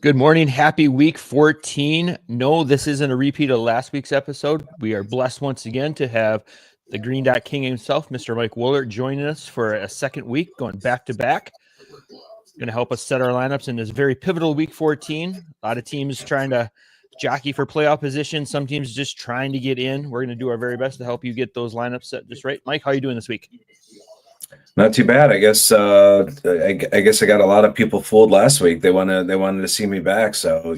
Good morning. Happy week 14. No, this isn't a repeat of last week's episode. We are blessed once again to have the Green Dot King himself, Mr. Mike Woellert, joining us for a second week, going back to back. Going to help us set our lineups in this very pivotal week 14. A lot of teams trying to jockey for playoff position. Some teams just trying to get in. We're going to do our very best to help you get those lineups set just right. Mike, how are you doing this week? Not too bad, I guess. I guess I got a lot of people fooled last week. They wanted to see me back, so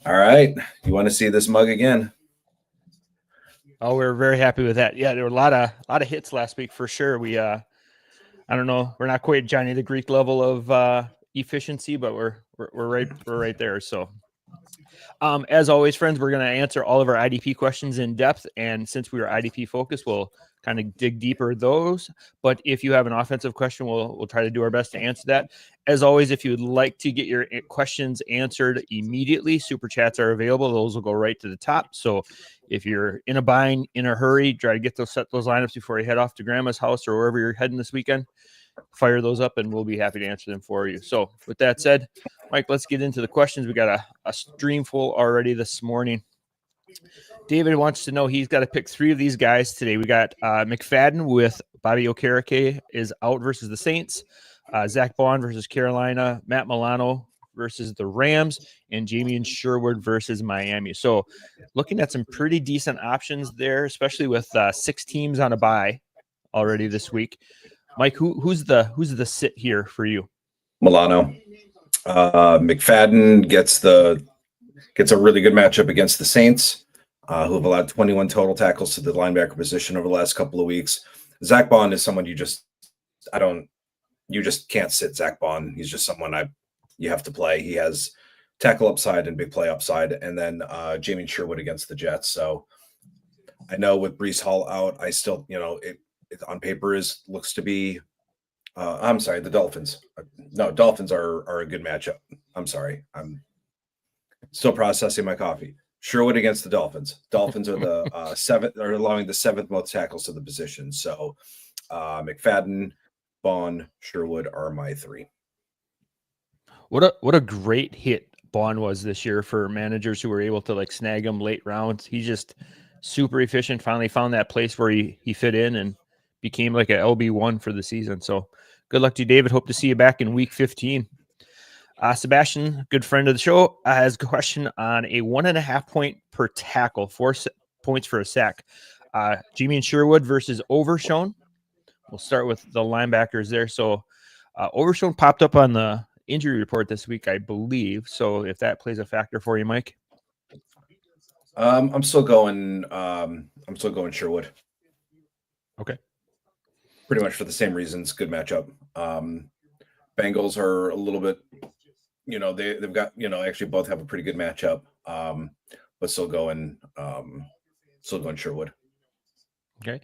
all right. You want to see this mug again? Oh, we're very happy with that. Yeah, there were a lot of hits last week for sure. We I don't know, we're not quite Johnny the Greek level of efficiency, but we're right there. So as always, friends, we're going to answer all of our IDP questions in depth, and since we are IDP focused, we'll kind of dig deeper those. But if you have an offensive question, we'll try to do our best to answer that. As always, if you would like to get your questions answered immediately, super chats are available. Those will go right to the top. So if you're in a bind, in a hurry, try to get those lineups before you head off to grandma's house or wherever you're heading this weekend. Fire those up and we'll be happy to answer them for you. So with that said, Mike, let's get into the questions. We got a stream full already this morning. David wants to know, he's got to pick three of these guys today. We got McFadden with Bobby Okereke is out versus the Saints, Zach Bond versus Carolina, Matt Milano versus the Rams, and Jamie Sherwood versus Miami. So looking at some pretty decent options there, especially with 6 teams on a bye already this week. Mike, who's the sit here for you? Milano. McFadden gets a really good matchup against the Saints, who have allowed 21 total tackles to the linebacker position over the last couple of weeks. Zach Bond is someone you just can't sit Zach Bond. He's just someone you have to play. He has tackle upside and big play upside. And then Jamie Sherwood against the Jets. So I know with Breece Hall out, I still, it on paper looks to be I'm sorry, the Dolphins. No, Dolphins are a good matchup. I'm sorry. I'm still processing my coffee. Sherwood against the Dolphins. Dolphins are the seventh, are allowing the 7th most tackles to the position. So McFadden, Bond, Sherwood are my 3. What a great hit Bond was this year for managers who were able to snag him late rounds. He's just super efficient. Finally found that place where he fit in and became like a LB1 for the season. So good luck to you, David. Hope to see you back in week 15. Sebastian, good friend of the show, has a question on a 1.5 point per tackle, 4 points for a sack. Jamie Sherwood versus Overshown. We'll start with the linebackers there. So Overshown popped up on the injury report this week, I believe. So if that plays a factor for you, Mike. I'm still going Sherwood. Okay. Pretty much for the same reasons. Good matchup. Bengals are a little bit, they've got, actually both have a pretty good matchup. But still going Sherwood. Okay.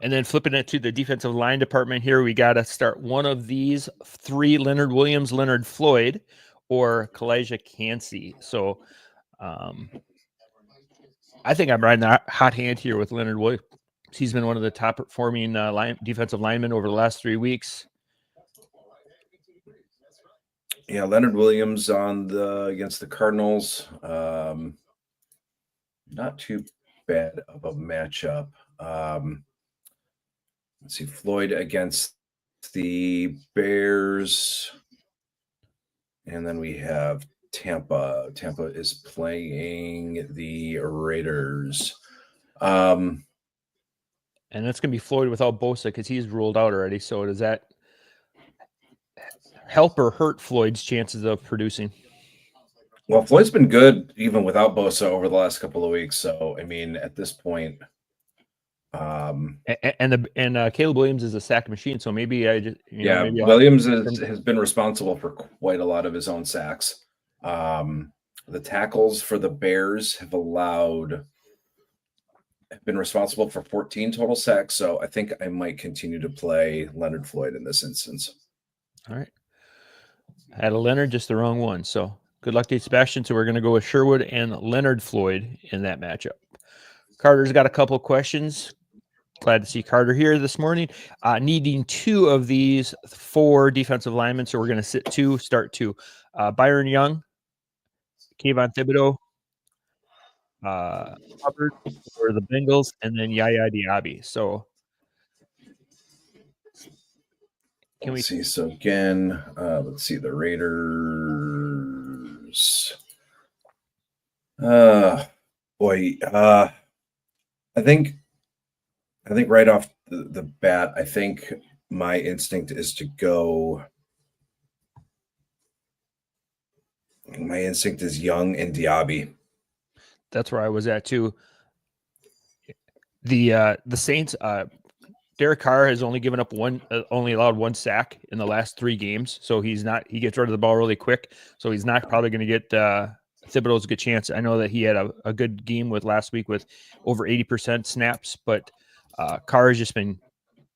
And then flipping it to the defensive line department here, we got to start one of these 3: Leonard Williams, Leonard Floyd, or Kalijah Cansey. So I think I'm riding a hot hand here with Leonard Williams. He's been one of the top performing defensive linemen over the last 3 weeks. Yeah, Leonard Williams against the Cardinals. Not too bad of a matchup. Let's see, Floyd against the Bears. And then we have Tampa. Tampa is playing the Raiders. And that's going to be Floyd without Bosa because he's ruled out already. So does that help or hurt Floyd's chances of producing? Well, Floyd's been good even without Bosa over the last couple of weeks. So, I mean, at this point, and Caleb Williams is a sack machine. So maybe Williams has been responsible for quite a lot of his own sacks. The tackles for the Bears have been responsible for 14 total sacks. So I think I might continue to play Leonard Floyd in this instance. All right. I had a Leonard, just the wrong one. So good luck to you, Sebastian. So we're going to go with Sherwood and Leonard Floyd in that matchup. Carter's got a couple of questions. glad to see Carter here this morning. Needing 2 of these 4 defensive linemen, so we're going to sit 2, start 2. Byron Young, Kayvon Thibodeau, Hubbard for the Bengals, and then Yaya Diaby. So can we see? So again, let's see the Raiders. Boy, I think right off the bat, I think my instinct is to go. My instinct is Young and Diaby. That's where I was at too. The Saints, Derek Carr has only given up only allowed 1 sack in the last 3 games. So he gets rid of the ball really quick. So he's not probably going to get Thibodeau's a good chance. I know that he had a good game with last week with over 80% snaps, but Carr has just been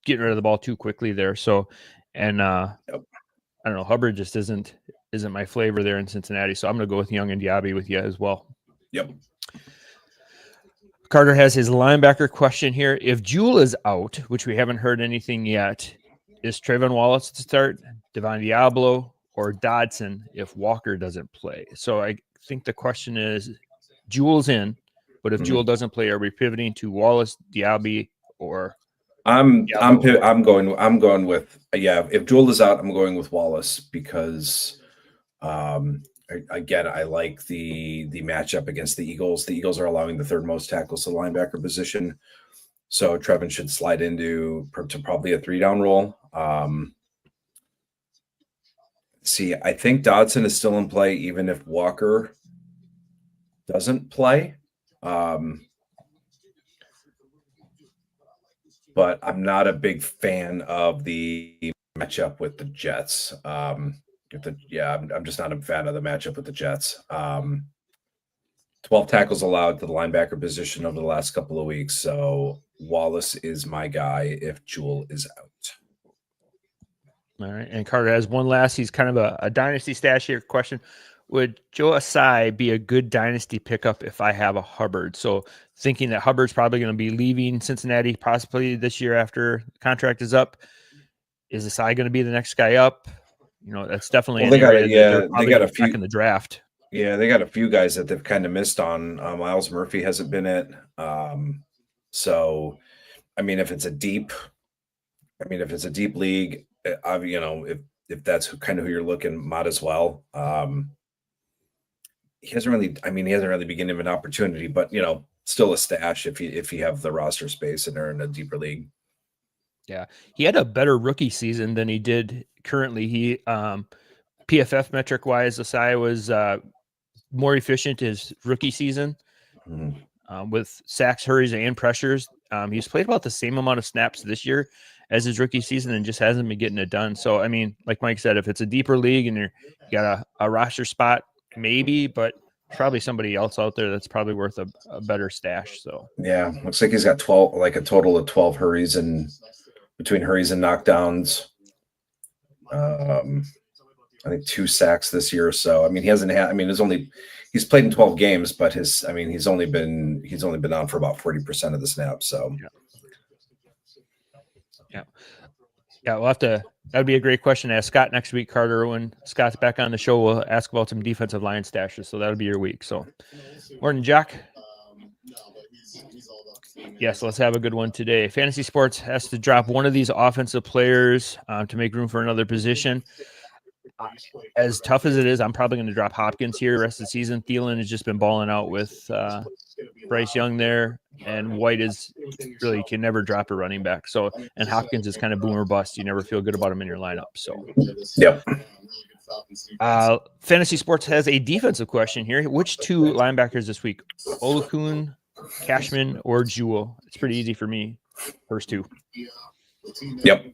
getting rid of the ball too quickly there. So, and I don't know, Hubbard just isn't my flavor there in Cincinnati. So I'm going to go with Young and Diaby with you as well. Yep. Carter has his linebacker question here. If Jewell is out, which we haven't heard anything yet, is Trayvon Wallace to start, Devon Diablo, or Dodson if Walker doesn't play? So I think the question is, Jewell's in, but if Jewell doesn't play, are we pivoting to Wallace, Diaby, or? I'm going with if Jewell is out, I'm going with Wallace because again, I like the matchup against the Eagles. The Eagles are allowing the 3rd most tackles to the linebacker position, so Trevin should slide to probably a 3-down role. See, I think Dodson is still in play even if Walker doesn't play. But I'm not a big fan of the matchup with the Jets. I'm just not a fan of the matchup with the Jets. 12 tackles allowed to the linebacker position over the last couple of weeks. So Wallace is my guy if Jewell is out. All right. And Carter has one last. He's kind of a dynasty stash here question. Would Joe Asai be a good dynasty pickup if I have a Hubbard? So thinking that Hubbard's probably going to be leaving Cincinnati possibly this year after the contract is up. Is Asai going to be the next guy up? You know, that's definitely they got a few in the draft. Yeah, they got a few guys that they've kind of missed on. Miles Murphy hasn't been it. So, I mean, if it's a deep league, if that's kind of who you're looking, might as well. He hasn't really been given an opportunity, but still a stash if you have the roster space and they're in a deeper league. Yeah, he had a better rookie season than he did currently. He PFF metric wise, Asai was more efficient his rookie season with sacks, hurries, and pressures. He's played about the same amount of snaps this year as his rookie season and just hasn't been getting it done. So, I mean, like Mike said, if it's a deeper league and you got a roster spot, maybe, but probably somebody else out there that's probably worth a better stash. So, yeah, looks like he's got a total of 12 hurries and between hurries and knockdowns. I think 2 sacks this year or so. I mean, he's played in 12 games, but he's only been on for about 40% of the snaps. So yeah, we'll have to. That'd be a great question to ask Scott next week, Carter. When Scott's back on the show, we'll ask about some defensive line stashes. So that'll be your week. So, morning, Jack. Yes, let's have a good one today. Fantasy Sports has to drop one of these offensive players to make room for another position. As tough as it is, I'm probably going to drop Hopkins here the rest of the season. Thielen has just been balling out with Bryce Young there, and White can never drop a running back. So, and Hopkins is kind of boom or bust. You never feel good about him in your lineup. So, yep. Fantasy Sports has a defensive question here. Which 2 linebackers this week? Olakun, Cashman, or Jewell? It's pretty easy for me. First 2. Yep.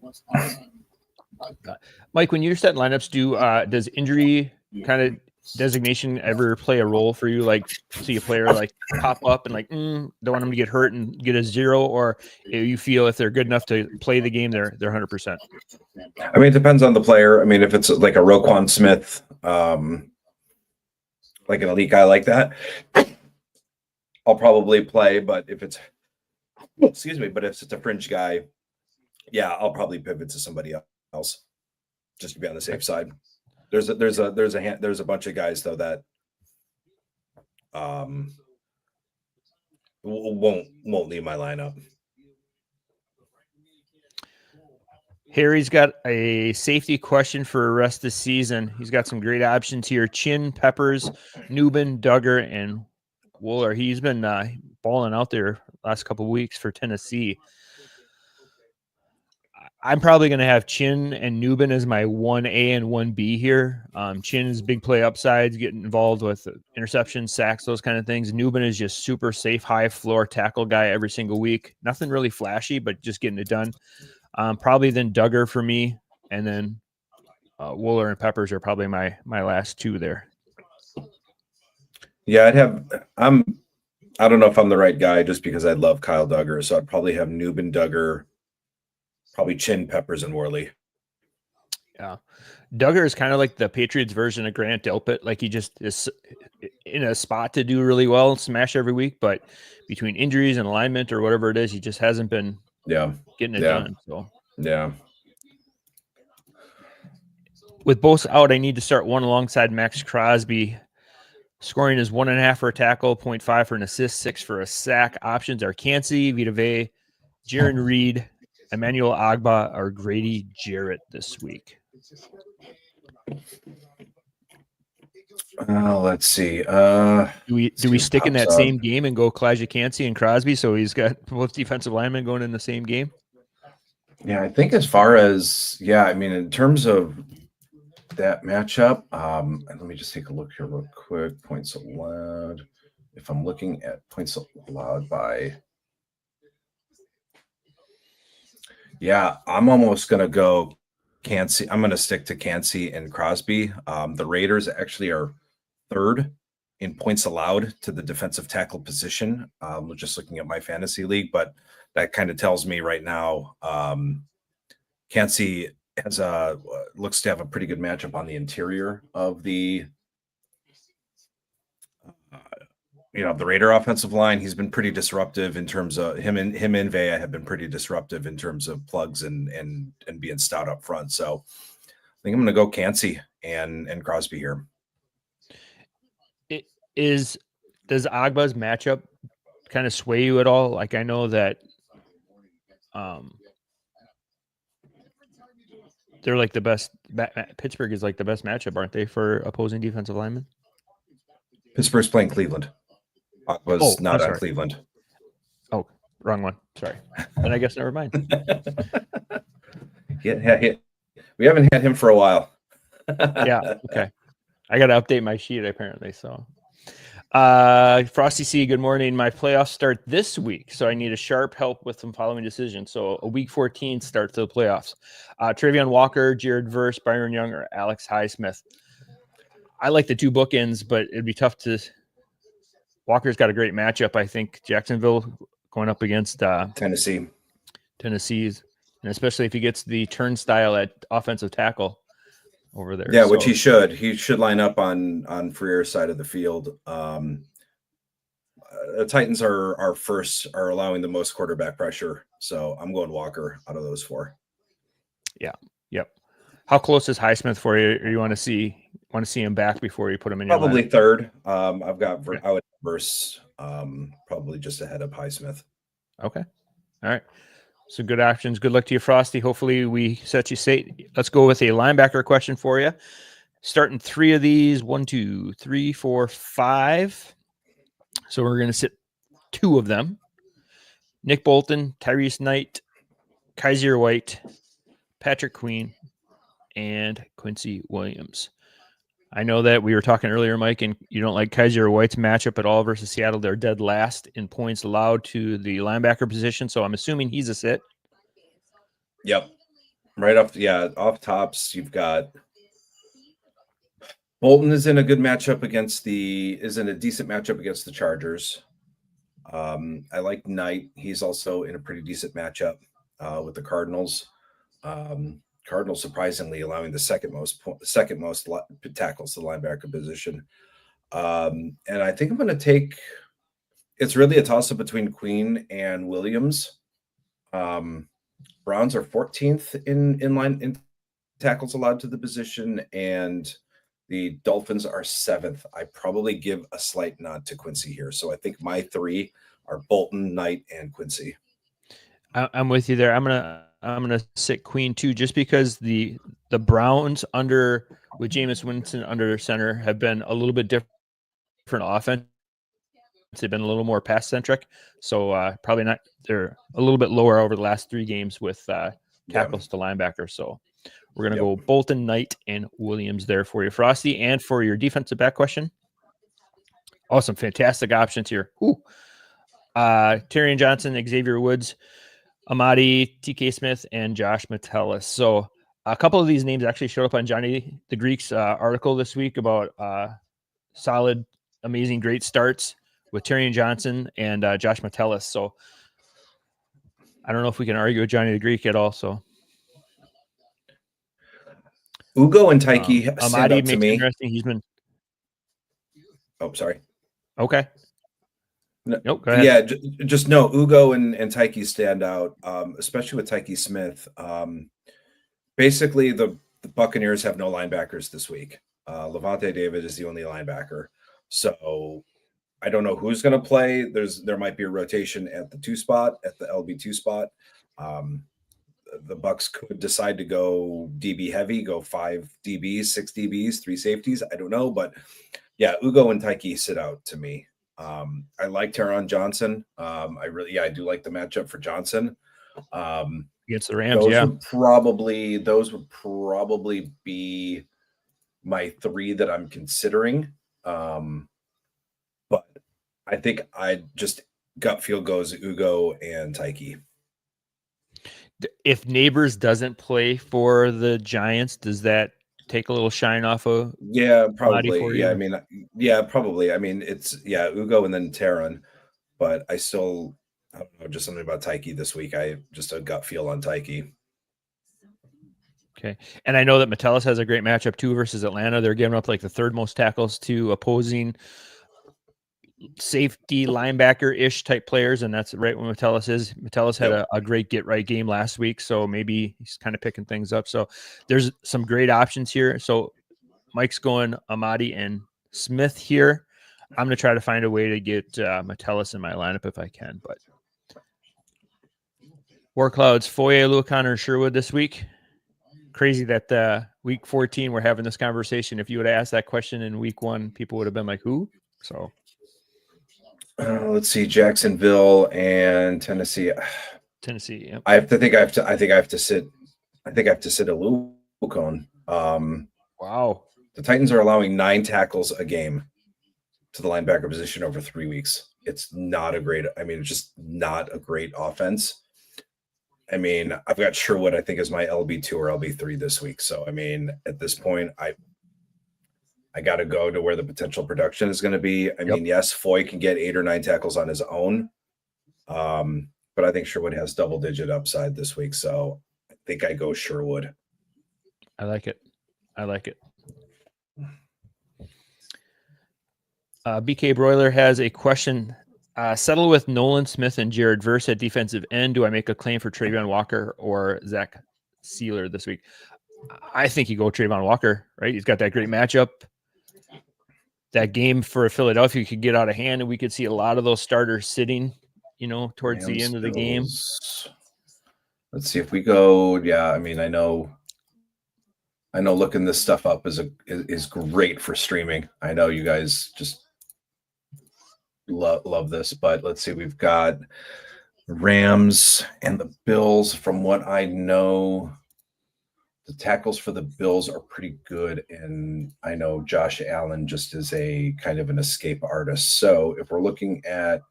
Mike, when you're setting lineups, does injury kind of designation ever play a role for you? Like, see a player like pop up and don't want them to get hurt and get a 0, or you feel if they're good enough to play the game, they're 100%. I mean, it depends on the player. I mean, if it's like a Roquan Smith, like an elite guy like that, I'll probably play. But if it's Excuse me, but if it's a fringe guy, yeah, I'll probably pivot to somebody else just to be on the safe side. There's a bunch of guys though that um won't leave my lineup. Harry's got a safety question for the rest of the season. He's got some great options here: Chin, Peppers, Newman, Duggar, and Woellert. He's been balling out there last couple of weeks for Tennessee. I'm probably going to have Chin and Newman as my 1A and 1B here. Chin is big play upsides, getting involved with interceptions, sacks, those kind of things. Newman is just super safe, high floor tackle guy every single week. Nothing really flashy, but just getting it done. Probably then Duggar for me, and then Woellert and Peppers are probably my last two there. Yeah, I don't know if I'm the right guy just because I love Kyle Duggar, so I'd probably have Newman, Duggar, probably Chin, Peppers, and Worley. Yeah. Duggar is kind of like the Patriots version of Grant Delpit. Like he just is in a spot to do really well and smash every week, but between injuries and alignment or whatever it is, he just hasn't been getting it done. So yeah. With both out, I need to start one alongside Max Crosby. Scoring is 1.5 for a tackle, 0.5 for an assist, 6 for a sack. Options are Cansey, Vita Vea, Jaron Reed, Emmanuel Agba, or Grady Jarrett this week. Let's see. Do we stick in that same game and go Kalijah Cansey and Crosby, so he's got both defensive linemen going in the same game? Yeah, I think as far as I mean, in terms of that matchup, let me just take a look here real quick. Points allowed. If I'm looking at points allowed by, I'm almost gonna go Cansey. I'm gonna stick to Cansey and Crosby. The Raiders actually are third in points allowed to the defensive tackle position. Just looking at my fantasy league, but that kind of tells me right now, Cansey has looks to have a pretty good matchup on the interior of the the Raider offensive line. He's been pretty disruptive in terms of him and Vea have been pretty disruptive in terms of plugs and being stout up front. So I think I'm going to go Cansey and Crosby here. Does Agba's matchup kind of sway you at all? Like I know that they're like the best. Pittsburgh is like the best matchup, aren't they, for opposing defensive linemen? Pittsburgh's playing Cleveland. Agba's not on Cleveland. Oh, wrong one. Sorry. Then I guess never mind. Yeah. We haven't had him for a while. Yeah. Okay. I got to update my sheet apparently. So, Frosty C, good morning. My playoffs start this week, so I need a sharp help with some following decisions. So a week 14 start to the playoffs. Travion Walker, Jared Verse, Byron Young, or Alex Highsmith. I like the two bookends, but it'd be tough to. Walker's got a great matchup. I think Jacksonville going up against Tennessee's, and especially if he gets the turnstile at offensive tackle over there. Yeah, which he should. He should line up on Freer's side of the field. The Titans are allowing the most quarterback pressure, so I'm going Walker out of those four. Yeah. Yep. How close is Highsmith for you? Or you want to see him back before you put him in? Probably third. I've got I would Verse probably just ahead of Highsmith. Okay. All right. So good options. Good luck to you, Frosty. Hopefully we set you safe. Let's go with a linebacker question for you. Starting 3 of these. 1, 2, 3, 4, 5. So we're going to sit 2 of them. Nick Bolton, Tyrese Knight, Kaiser White, Patrick Queen, and Quincy Williams. I know that we were talking earlier, Mike, and you don't like Kaiser White's matchup at all versus Seattle. They're dead last in points allowed to the linebacker position, so I'm assuming he's a sit. Yep. Right off tops, you've got Bolton is in a good matchup against a decent matchup against the Chargers. I like Knight. He's also in a pretty decent matchup with the Cardinals. Cardinals surprisingly allowing the second most tackles to the linebacker position. And I think I'm going to take, it's really a toss up between Queen and Williams. Browns are 14th in line in tackles allowed to the position, and the Dolphins are 7th. I probably give a slight nod to Quincy here. So I think my 3 are Bolton, Knight, and Quincy. I'm with you there. I'm gonna sit Queen too, just because the Browns with Jameis Winston under center have been a little bit different offense. They've been a little more pass centric, so probably not. They're a little bit lower over the last 3 games with tackles to linebacker. So we're gonna go Bolton, Knight, and Williams there for you, Frosty, and for your defensive back question. Awesome, fantastic options here. Tyrion Johnson, Xavier Woods, Amadi, TK Smith, and Josh Metellus. So a couple of these names actually showed up on Johnny the Greek's article this week about solid, amazing, great starts with Tyrion Johnson and Josh Metellus. So I don't know if we can argue with Johnny the Greek at all. So Ugo and Tyke stand Amadi out to makes me. interesting. He's been sorry. Okay. No, nope, go ahead. Yeah, just no. Ugo and Tyke stand out, especially with Tyke Smith. Basically, the Buccaneers have no linebackers this week. Levante David is the only linebacker, so I don't know who's going to play. There might be a rotation at the LB2 spot. The Bucks could decide to go DB heavy, go 5 DBs, 6 DBs, 3 safeties. I don't know, but yeah, Ugo and Tyke sit out to me. I like Tyron Johnson. I do like the matchup for Johnson. Against the Rams, those would probably be my 3 that I'm considering. But I think I just gut feel goes Ugo and Tyke. If Neighbors doesn't play for the Giants, does that take a little shine off of? Yeah, probably. Yeah, probably. I mean, it's Ugo and then Tyron, but I don't know, just something about Tyke this week. I just a gut feel on Tyke. Okay. And I know that Metellus has a great matchup too versus Atlanta. They're giving up like the 3rd most tackles to opposing safety linebacker-ish type players, and that's right when Metellus is. Metellus had a great get-right game last week, so maybe he's kind of picking things up. So there's some great options here. So Mike's going Amadi and Smith here. I'm going to try to find a way to get Metellus in my lineup if I can. But War Clouds, Foye, Lucan, or Sherwood this week. Crazy that week 14 we're having this conversation. If you would have asked that question in week 1, people would have been like, who? So let's see, Jacksonville and Tennessee. Yep. I think I have to sit a Lucan. Wow. The Titans are allowing 9 tackles a game to the linebacker position over 3 weeks. It's just not a great offense. I mean, I've got Sherwood, I think, as my LB2 or LB3 this week. So, I mean, at this point, I got to go to where the potential production is going to be. I mean, yes, Foy can get 8 or 9 tackles on his own. But I think Sherwood has double-digit upside this week. So I think I go Sherwood. I like it. BK Broiler has a question. Settle with Nolan Smith and Jared Verse at defensive end. Do I make a claim for Trayvon Walker or Zach Sealer this week? I think you go Trayvon Walker, right? He's got that great matchup. That game for Philadelphia could get out of hand, and we could see a lot of those starters sitting, towards the end of the game. Let's see if we go. Yeah, I mean, I know looking this stuff up is great for streaming. I know you guys just love this, but let's see. We've got Rams and the Bills. From what I know, the tackles for the Bills are pretty good, and I know Josh Allen just is a kind of an escape artist. So if we're looking at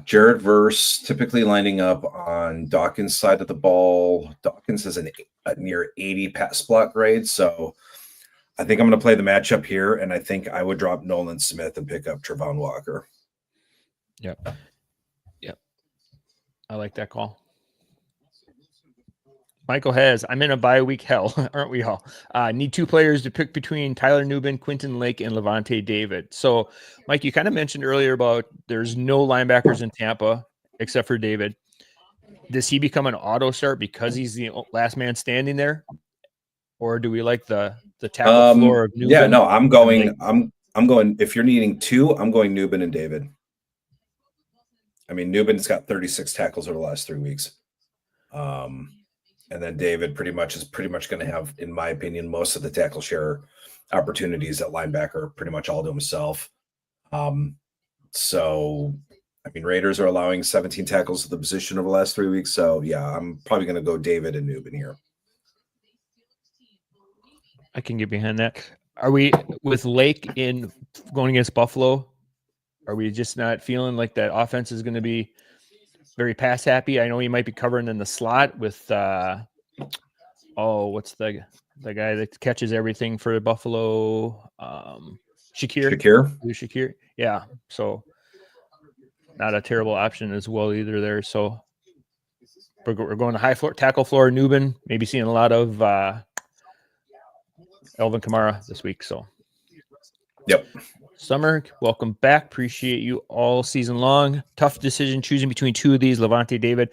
Jared Verse typically lining up on Dawkins' side of the ball. Dawkins has a near 80 pass block grade, so I think I'm going to play the matchup here, and I think I would drop Nolan Smith and pick up Trayvon Walker. Yep. I like that call. Michael has, I'm in a bye week hell, aren't we all? Need 2 players to pick between Tyler Nubin, Quinton Lake, and Levante David. So, Mike, you kind of mentioned earlier about there's no linebackers in Tampa except for David. Does he become an auto start because he's the last man standing there? Or do we like the tackle floor of Nubin? Yeah, no, I'm going, if you're needing 2, I'm going Nubin and David. I mean, Nubin's got 36 tackles over the last 3 weeks. And then David pretty much going to have, in my opinion, most of the tackle share opportunities at linebacker, pretty much all to himself. So, I mean, Raiders are allowing 17 tackles to the position over the last 3 weeks. So, yeah, I'm probably going to go David and Nubin here. I can get behind that. Are we with Lake in going against Buffalo? Are we just not feeling like that offense is going to be very pass happy? I know he might be covering in the slot with what's the guy that catches everything for Buffalo? Shakir. Yeah. So not a terrible option as well either there. So we're going to high floor tackle floor Nubin, maybe seeing a lot of Elvin Kamara this week. So yep. Summer, welcome back. Appreciate you all season long. Tough decision choosing between 2 of these, Levante David,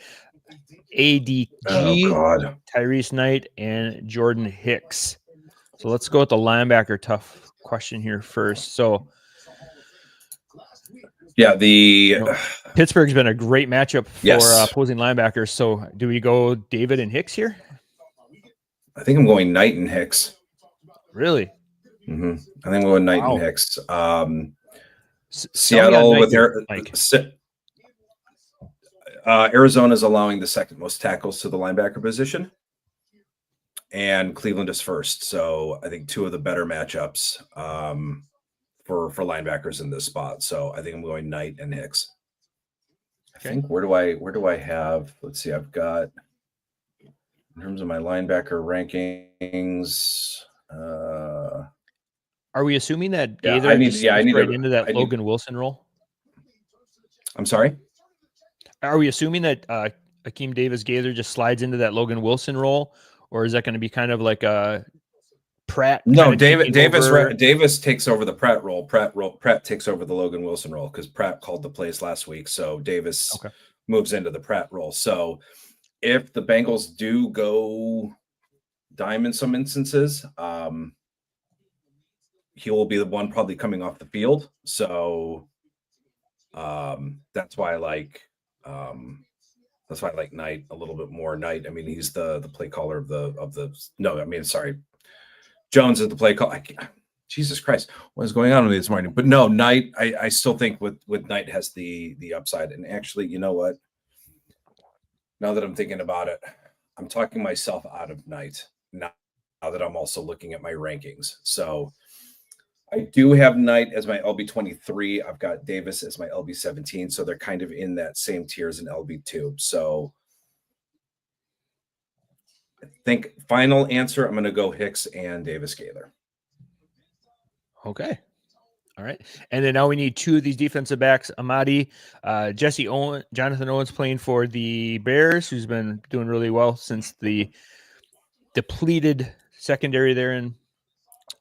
ADG, Tyrese Knight, and Jordan Hicks. So let's go with the linebacker tough question here first. So yeah, Pittsburgh's been a great matchup for opposing linebackers. So do we go David and Hicks here? I think I'm going Knight and Hicks. Really? Mm-hmm. I think I'm going Knight and Hicks. Seattle with Arizona is allowing the second most tackles to the linebacker position, and Cleveland is first. So I think 2 of the better matchups for linebackers in this spot. So I think I'm going Knight and Hicks. Okay. I think where do I have? Let's see. I've got, in terms of my linebacker rankings. Are we assuming that Gaither into that Logan Wilson role? I'm sorry? Are we assuming that Akeem Davis Gaither just slides into that Logan Wilson role, or is that going to be kind of like a Pratt? No, Davis takes over the Pratt role. Pratt takes over the Logan Wilson role because Pratt called the plays last week. So Davis moves into the Pratt role. So if the Bengals do go dime in some instances, he will be the one probably coming off the field. So that's why I like Knight a little bit more. Knight, I mean, he's the play caller Jones is the play call. Jesus Christ, what is going on with me this morning? But no, Knight, I still think with Knight has the upside. And actually, you know what? Now that I'm thinking about it, I'm talking myself out of Knight now that I'm also looking at my rankings. So I do have Knight as my LB23. I've got Davis as my LB17. So they're kind of in that same tier as an LB2. So I think final answer, I'm going to go Hicks and Davis Gaither. Okay. All right. And then now we need 2 of these defensive backs, Amadi, Jonathan Owens playing for the Bears, who's been doing really well since the depleted secondary there in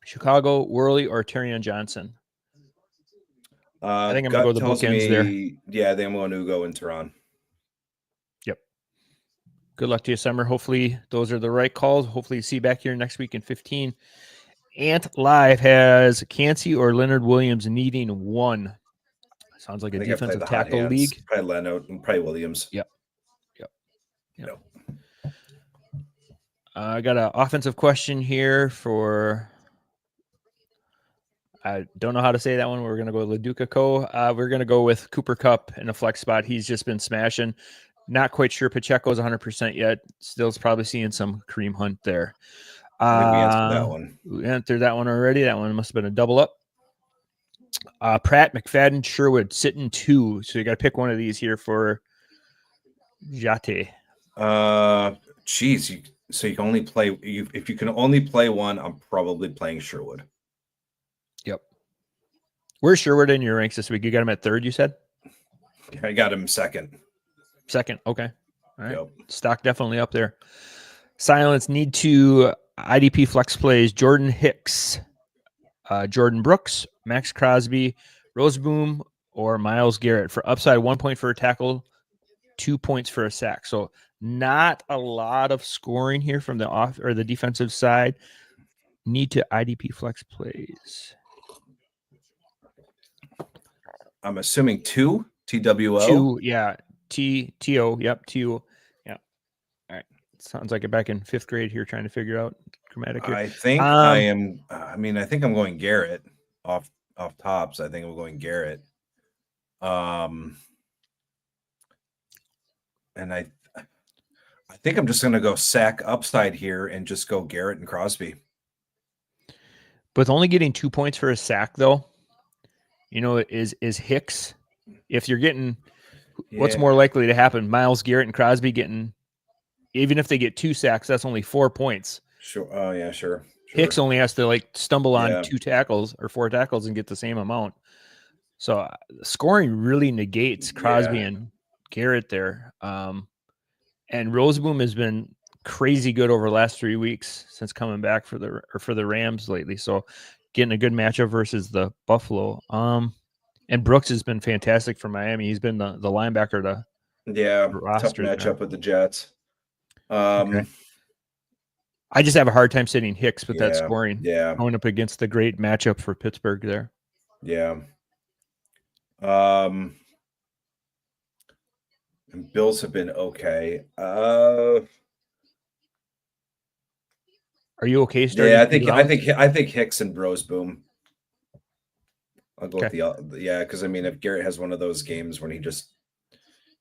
Chicago, Worley or Terrion Johnson. I think I'm going to go the bookends there. Yeah, I think I'm going to go in Tehran. Yep. Good luck to you, Summer. Hopefully those are the right calls. Hopefully you see you back here next week in 15. Ant Live has Cansey or Leonard Williams needing 1. Sounds like a defensive tackle league. Probably Leonard and probably Williams. Yep. I got an offensive question here for, I don't know how to say that one. We're going to go with Laduca Co. We're going to go with Cooper Kupp in a flex spot. He's just been smashing. Not quite sure Pacheco's 100% yet. Still probably seeing some Kareem Hunt there. I think we answered that one. We answered that one already. That one must have been a double up. Pratt, McFadden, Sherwood sitting 2. So you got to pick one of these here for Jate. So you can only play if you can only play one. I'm probably playing Sherwood. Yep. Where's Sherwood in your ranks this week? You got him at 3rd, you said? I got him 2nd. 2nd. Okay. All right. Yep. Stock definitely up there. Silence need to IDP flex plays Jordan Hicks, Jordan Brooks, Max Crosby, Roseboom, or Myles Garrett for upside 1 point for a tackle, 2 points for a sack. So not a lot of scoring here from the off or the defensive side. Need to IDP flex plays. I'm assuming 2 TWO. 2, yeah. TO, yep, TO. Yeah. All right. Sounds like it back in 5th grade here trying to figure out grammatic here. I think I am. I mean, I think I'm going Garrett off tops. I think I'm going Garrett. And I think I'm just going to go sack upside here and just go Garrett and Crosby. With only getting 2 points for a sack, though, is Hicks. If you're getting, what's more likely to happen? Myles Garrett and Crosby getting, even if they get 2 sacks, that's only 4 points. Sure. Oh yeah, sure. Hicks only has to stumble on 2 tackles or 4 tackles and get the same amount. So scoring really negates Crosby and Garrett there. And Roseboom has been crazy good over the last 3 weeks since coming back for the Rams lately. So getting a good matchup versus the Buffalo. And Brooks has been fantastic for Miami. He's been the linebacker to tough matchup with the Jets. Okay. I just have a hard time sitting Hicks with that scoring. Yeah. Going up against the great matchup for Pittsburgh there. Yeah. And Bills have been okay. Are you okay starting? Yeah, I think Hicks and Roseboom. I'll go with because I mean, if Garrett has one of those games when he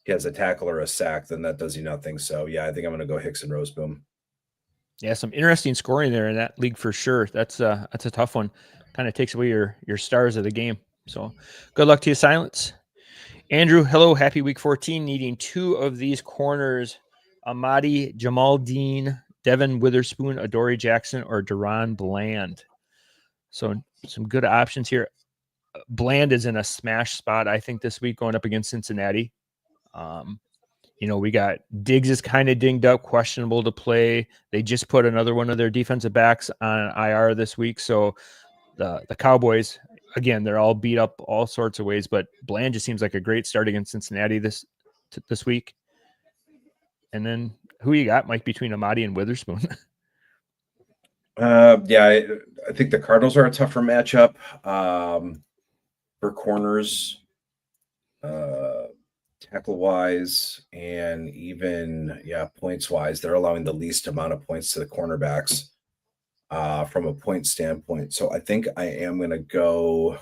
has a tackle or a sack, then that does you nothing. So yeah, I think I'm going to go Hicks and Roseboom. Yeah, some interesting scoring there in that league for sure. That's a tough one. Kind of takes away your stars of the game. So good luck to you, Silence. Andrew, hello, happy week 14. Needing 2 of these corners: Amadi Jamaldeen, Devin Witherspoon, Adoree Jackson, or Deron Bland. So some good options here. Bland is in a smash spot, I think, this week going up against Cincinnati. We got Diggs is kind of dinged up, questionable to play. They just put another one of their defensive backs on IR this week. So the Cowboys, again, they're all beat up all sorts of ways, but Bland just seems like a great start against Cincinnati this week. And then who you got, Mike, between Amadi and Witherspoon? I think the Cardinals are a tougher matchup for corners, tackle wise, and even points wise. They're allowing the least amount of points to the cornerbacks from a point standpoint. So I think I am going to go.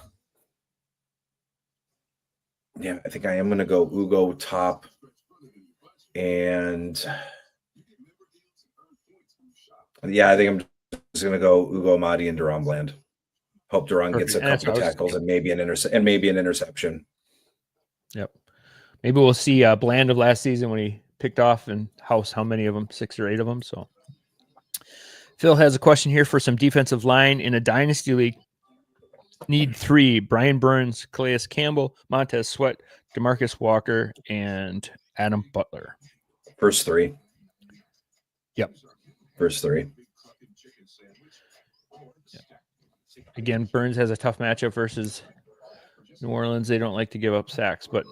Yeah, I think I am going to go Ugo top, and I think I'm just going to go Ugo, Amadi, and Deron Bland. Hope Deron gets a couple of tackles and maybe an interception. Yep. Maybe we'll see Bland of last season when he picked off and how many of them, 6 or 8 of them. So Phil has a question here for some defensive line in a dynasty league. Need 3: Brian Burns, Calais Campbell, Montez Sweat, DeMarcus Walker, and Adam Butler. First 3. Yep. First 3. Again, Burns has a tough matchup versus New Orleans. They don't like to give up sacks, but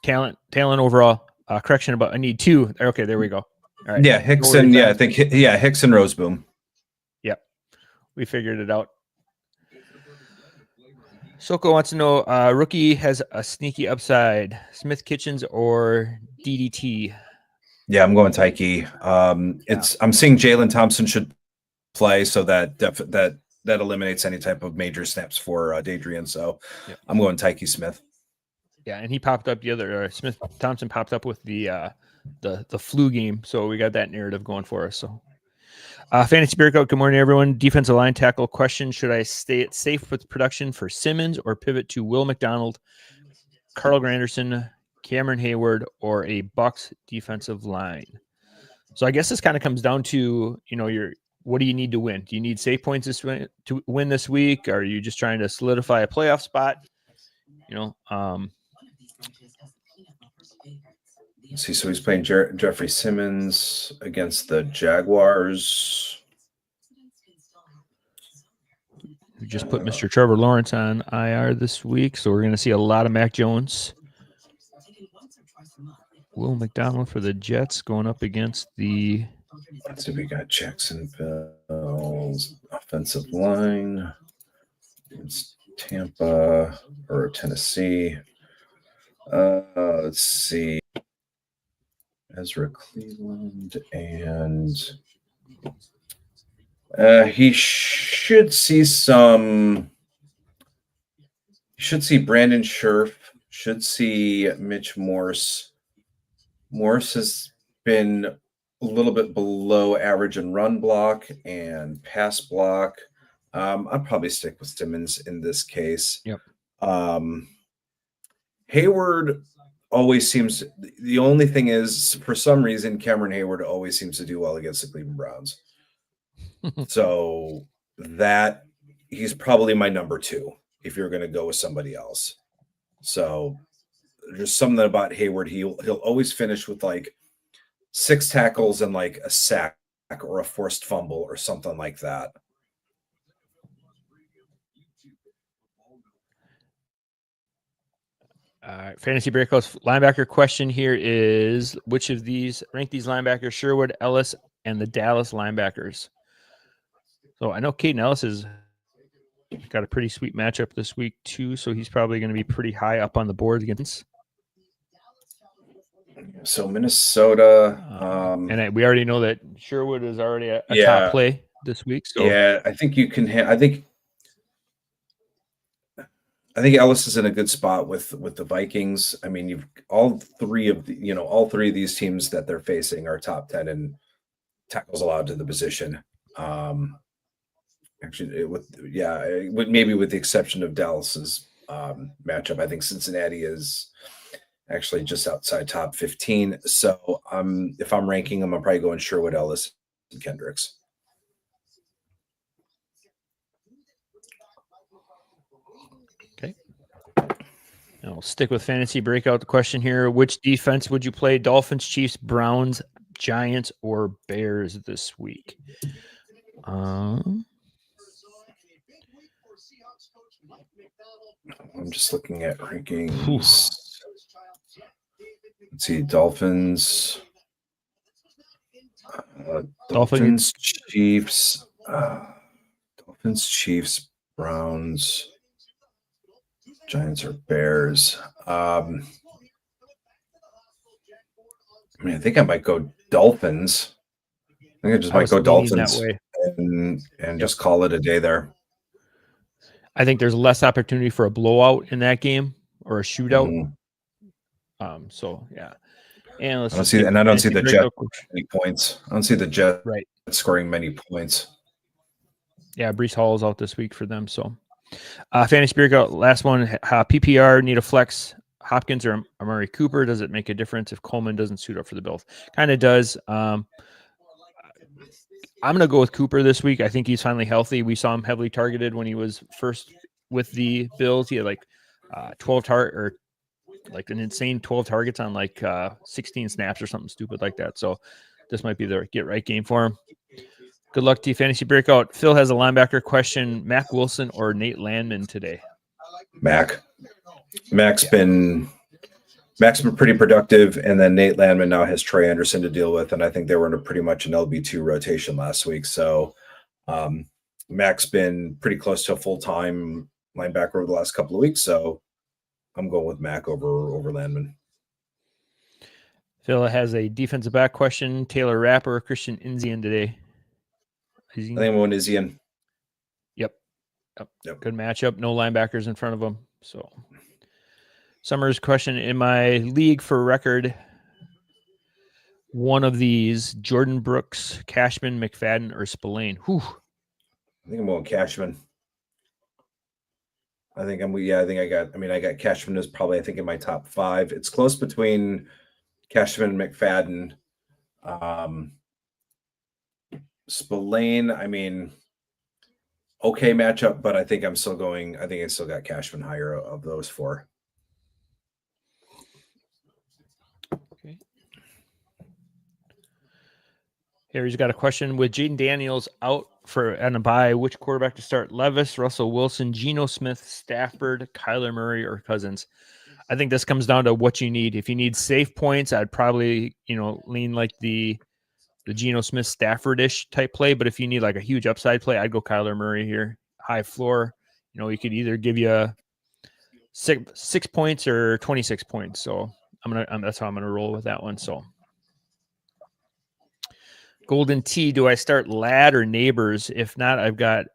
talent overall. Correction about I need 2. Okay, there we go. All right. Yeah, Hickson. I think Hicks and Roseboom. Yep, we figured it out. Soko wants to know, rookie has a sneaky upside: Smith Kitchens or DDT? Yeah, I'm going Tyke. I'm seeing Jalen Thompson should play, so that eliminates any type of major snaps for Dadrian. So I'm going Tyke Smith. Yeah, and he popped up the other Smith Thompson popped up with the flu game, so we got that narrative going for us. So, Fantasy Beer Coat, good morning, everyone. Defensive line tackle question: should I stay it safe with production for Simmons or pivot to Will McDonald, Carl Granderson, Cameron Hayward, or a Bucs defensive line? So I guess this kind of comes down to what do you need to win? Do you need safe points to win this week? Are you just trying to solidify a playoff spot? Let's see, so he's playing Jeffrey Simmons against the Jaguars. We just put Mr. Trevor Lawrence on IR this week, so we're going to see a lot of Mac Jones. Will McDonald for the Jets going up against the... Let's see, we got Jacksonville's offensive line. It's Tampa or Tennessee. Let's see. Ezra Cleveland, and he should see some. You should see Brandon Scherf. Should see Mitch Morse. Morse has been a little bit below average in run block and pass block. I'd probably stick with Simmons in this case. Yep. Hayward always seems, the only thing is, for some reason, Cameron Hayward always seems to do well against the Cleveland Browns. So that he's probably my number 2 if you're going to go with somebody else. So there's something about Hayward. He'll always finish with like 6 tackles and like a sack or a forced fumble or something like that. Fantasy Breakouts linebacker question here is, which of these rank these linebackers? Sherwood, Ellis, and the Dallas linebackers. So I know Caden Ellis has got a pretty sweet matchup this week too, so he's probably going to be pretty high up on the board against. So Minnesota, and we already know that Sherwood is already a yeah, top play this week. So yeah, I think you can. I think Ellis is in a good spot with the Vikings. I mean, you've all three of these teams that they're facing are top 10 in tackles allowed to the position. Actually, maybe with the exception of Dallas's matchup, I think Cincinnati is actually just outside top 15. So if I'm ranking them, I'm probably going Sherwood, Ellis, and Kendricks. Okay. And we'll stick with fantasy breakout. The question here: which defense would you play? Dolphins, Chiefs, Browns, Giants, or Bears this week? I'm just looking at rankings. Let's see, Dolphins, Chiefs, Browns, Giants, or Bears. I think I might go Dolphins. I think I just might go Dolphins and just call it a day there. I think there's less opportunity for a blowout in that game or a shootout. Mm-hmm. So yeah, and I don't see the Jets many points. I don't see the Jets scoring many points. Yeah, Breece Hall is out this week for them. So, fantasy breakout, last one. PPR need a flex. Hopkins or Amari Cooper. Does it make a difference if Coleman doesn't suit up for the Bills? Kind of does. I'm going to go with Cooper this week. I think he's finally healthy. We saw him heavily targeted when he was first with the Bills. He had like 12 or like an insane 12 targets on like 16 snaps or something stupid like that. So this might be the get right game for him. Good luck to you, fantasy breakout. Phil has a linebacker question: Mac Wilson or Nate Landman today? Mac's been pretty productive, and then Nate Landman now has Troy Anderson to deal with, and I think they were in pretty much an LB2 rotation last week. So Mac's been pretty close to a full-time linebacker over the last couple of weeks, so I'm going with Mac over Landman. Phil has a defensive back question: Taylor Rapp or Christian Inzian today? I think I'm going Inzian. Yep. Good matchup. No linebackers in front of him. So Summers question: in my league for record, one of these, Jordan Brooks, Cashman, McFadden, or Spillane? I think I'm going Cashman. I got Cashman is probably, I think, in my top 5. It's close between Cashman and McFadden. Spillane, okay matchup, but I think I still got Cashman higher of those 4. Okay. Harry's got a question. With Jaden Daniels out on a bye, which quarterback to start? Levis, Russell Wilson, Geno Smith, Stafford, Kyler Murray, or Cousins? I think this comes down to what you need. If you need safe points, I'd probably, lean like the Geno Smith Stafford-ish type play. But if you need like a huge upside play, I'd go Kyler Murray here. High floor. He could either give you 6 points or 26 points. So that's how I'm gonna roll with that one. So Golden T, do I start Ladd or Neighbors? If not, I've got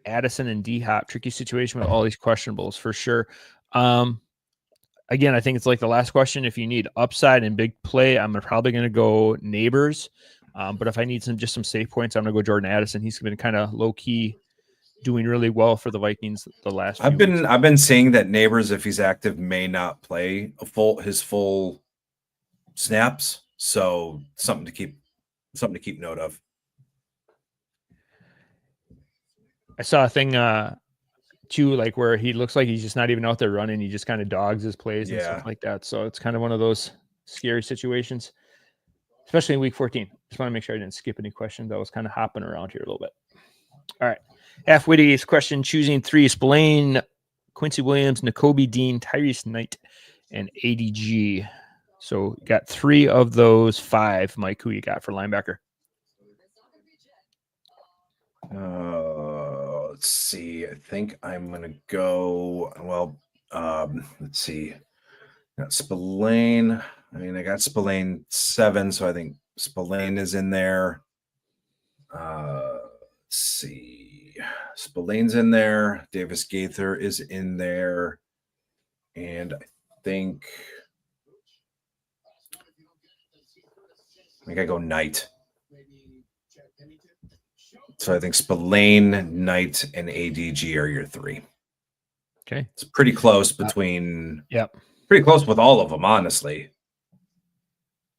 Addison and D-Hop. Tricky situation with all these questionables for sure. Again, I think it's like the last question. If you need upside and big play, I'm probably going to go Neighbors. But if I need just some safe points, I'm going to go Jordan Addison. He's been kind of low key, doing really well for the Vikings the last. I've been seeing that Neighbors, if he's active, may not play his full snaps. So something to keep note of. I saw a thing too, like where he looks like he's just not even out there running. He just kind of dogs his plays and stuff like that. So it's kind of one of those scary situations, especially in week 14. Just want to make sure I didn't skip any questions. I was kind of hopping around here a little bit. All right. Half Witty's question, choosing 3: Spillane, Quincy Williams, Nakobe Dean, Tyrese Knight, and ADG. So got 3 of those 5. Mike, who you got for linebacker? Let's see. I think I'm gonna go. Well, let's see. Got Spillane. I got Spillane 7, so I think Spillane is in there. Let's see. Spillane's in there. Davis Gaither is in there, and I think I go Knight. So I think Spillane, Knight, and ADG are your 3. Okay. It's pretty close between pretty close with all of them, honestly.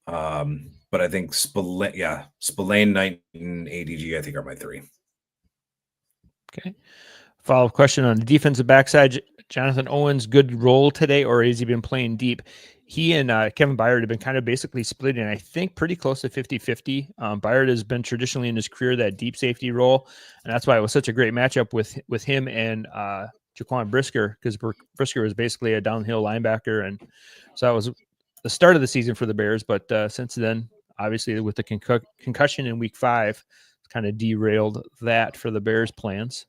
But I think Spillane, Knight, and ADG, I think, are my 3. Okay. Follow-up question on the defensive backside. Jonathan Owens, good role today, or has he been playing deep? He and Kevin Byard have been kind of basically splitting, I think, pretty close to 50-50. Byard has been traditionally in his career that deep safety role, and that's why it was such a great matchup with him and Jaquan Brisker, because Brisker was basically a downhill linebacker, and so that was the start of the season for the Bears. But since then, obviously, with the concussion in week 5, it's kind of derailed that for the Bears' plans.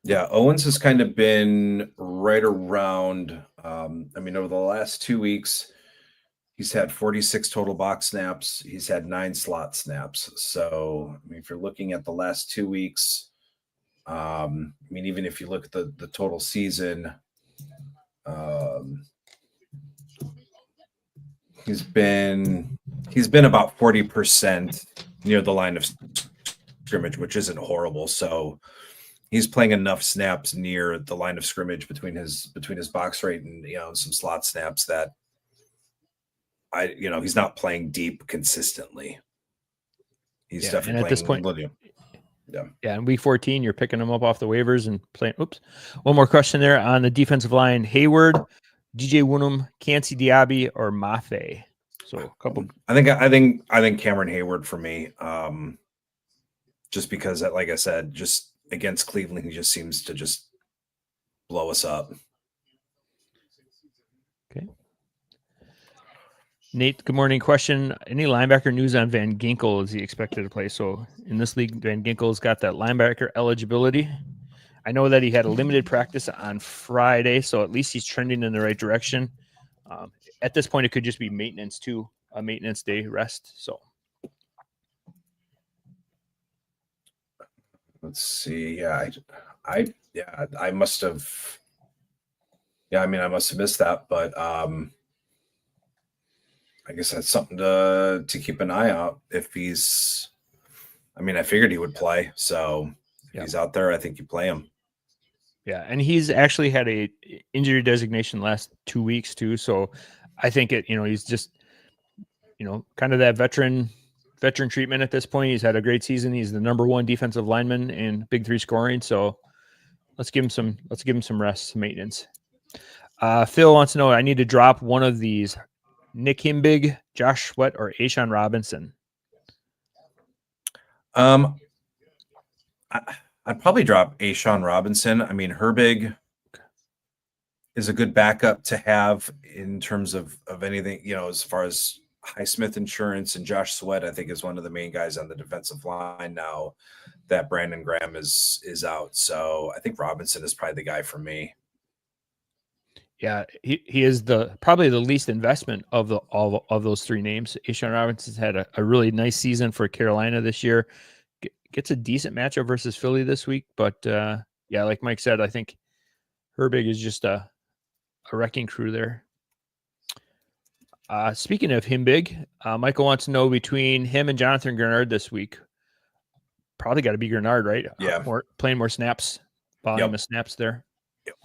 Yeah, Owens has kind of been right around. Over the last 2 weeks, he's had 46 total box snaps. He's had 9 slot snaps. So, if you're looking at the last 2 weeks, even if you look at the total season, he's been about 40% near the line of scrimmage, which isn't horrible. So he's playing enough snaps near the line of scrimmage between his box rate and some slot snaps that he's not playing deep consistently. He's definitely playing at this point. Yeah, in week 14, you're picking him up off the waivers and playing. Oops. One more question there on the defensive line: Hayward, DJ Woonham, Kancey Diaby, or Mafe. So a couple. I think Cameron Hayward for me. Just because, like I said, just against Cleveland, he just seems to just blow us up. Okay. Nate, good morning. Question: any linebacker news on Van Ginkel? Is he expected to play? So in this league, Van Ginkel's got that linebacker eligibility. I know that he had a limited practice on Friday, so at least he's trending in the right direction. At this point, it could just be maintenance too, a maintenance day rest. So let's see. I must have. Yeah, I must have missed that, but I guess that's something to keep an eye out. If he's, I figured he would play, so if he's out there, I think you play him. Yeah, and he's actually had a injury designation last 2 weeks too. So I think he's just, kind of that veteran treatment at this point. He's had a great season. He's the number 1 defensive lineman in Big 3 scoring. So let's give him some rest, some maintenance. Phil wants to know, I need to drop one of these: Nick Himbig, Josh Sweat, or Ashawn Robinson. I'd probably drop Ashawn Robinson. I mean, Herbig is a good backup to have in terms of anything, as far as Highsmith Insurance, and Josh Sweat, I think, is one of the main guys on the defensive line now that Brandon Graham is out. So I think Robinson is probably the guy for me. Yeah, he is probably the least investment of all of those three names. Ashawn Robinson's had a really nice season for Carolina this year. Gets a decent matchup versus Philly this week, but yeah, like Mike said, I think Herbig is just a wrecking crew there. Speaking of him big, Michael wants to know between him and Jonathan Grenard this week. Probably got to be Grenard, right? Yeah. Playing more snaps, volume of snaps there. Yep.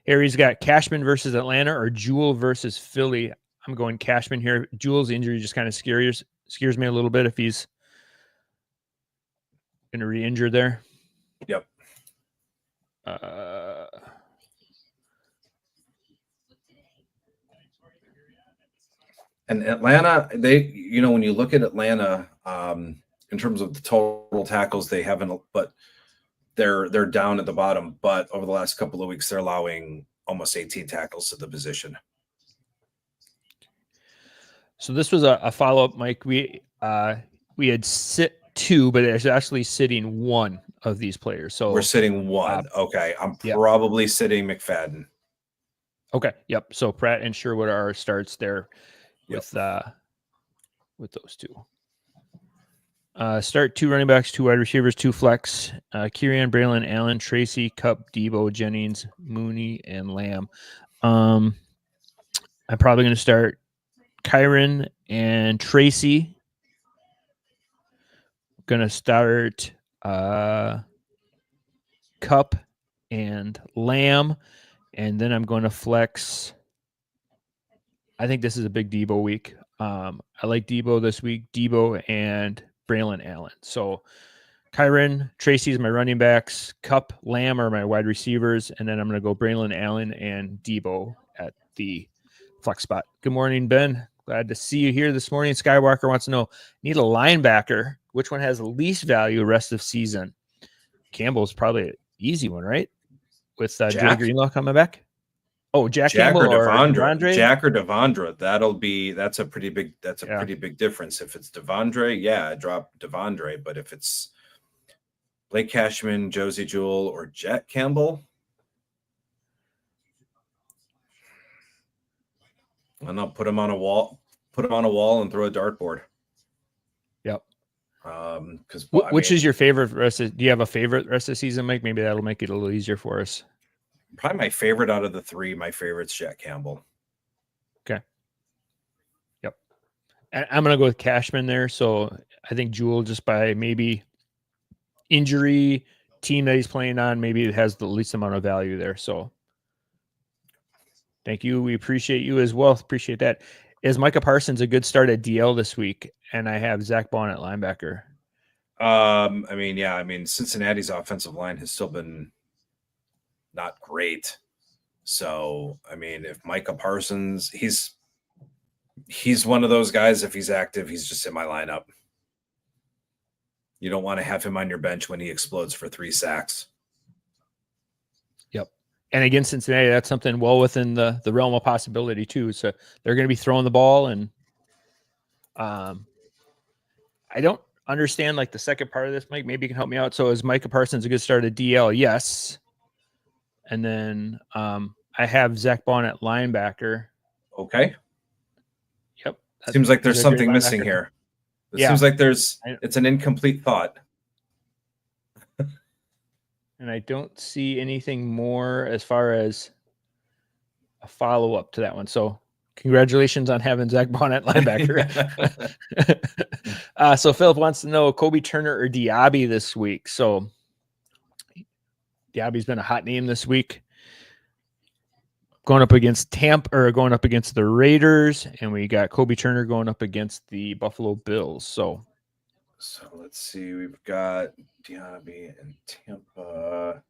Harry's got Cashman versus Atlanta or Jewell versus Philly. I'm going Cashman here. Jewell's injury just kind of scares me a little bit if he's going to re-injure there. Yep. And Atlanta, when you look at Atlanta, in terms of the total tackles, they haven't, but they're down at the bottom. But over the last couple of weeks, they're allowing almost 18 tackles to the position. So this was a follow-up, Mike. We had sit two, but it's actually sitting one of these players. So we're sitting one. Okay. I'm probably sitting McFadden. Okay. Yep. So Pratt and Sherwood are our starts there with those two. Start 2 running backs, 2 wide receivers, 2 flex. Kieran, Braylon, Allen, Tracy, Cup, Debo, Jennings, Mooney, and Lamb. I'm probably going to start Kyron and Tracy. Going to start Cup and Lamb. And then I'm going to flex. I think this is a big Debo week. I like Debo this week. Debo and Braylon Allen. So Kyron, Tracy is my running backs. Cup, Lamb are my wide receivers. And then I'm going to go Braylon Allen and Debo at the flex spot. Good morning, Ben. Glad to see you here this morning. Skywalker wants to know, need a linebacker. Which one has the least value rest of season? Campbell's probably an easy one, right? With Dre Greenlaw coming back. Oh, Jack Campbell or Devondre? Jack or Devondre. That's a pretty big difference. If it's Devondre, drop Devondre. But if it's Blake Cashman, Josie Jewell, or Jack Campbell, I don't know, put him on a wall and throw a dartboard. Yep. Because which is your favorite do you have a favorite rest of the season, Mike? Maybe that'll make it a little easier for us. Probably my favorite out of the three. My favorite's Jack Campbell. Okay. Yep. And I'm going to go with Cashman there. So I think Jewell, just by maybe injury, team that he's playing on, maybe it has the least amount of value there. So thank you. We appreciate you as well. Appreciate that. Is Micah Parsons a good start at DL this week? And I have Zach Bond at linebacker. Cincinnati's offensive line has still been not great. So, if Micah Parsons, he's one of those guys, if he's active, he's just in my lineup. You don't want to have him on your bench when he explodes for 3 sacks. Yep. And against Cincinnati, that's something well within the realm of possibility too. So they're going to be throwing the ball, and I don't understand like the second part of this, Mike. Maybe you can help me out. So is Micah Parsons a good start at DL? Yes. And then I have Zach Bond at linebacker. Okay. Yep. Seems like there's something missing here. It seems like it's an incomplete thought. And I don't see anything more as far as a follow-up to that one. So congratulations on having Zach Bond at linebacker. So Philip wants to know Kobe Turner or Diaby this week. So Diaby's been a hot name this week. Going up against going up against the Raiders, and we got Kobe Turner going up against the Buffalo Bills. So let's see. We've got Diaby and Tampa.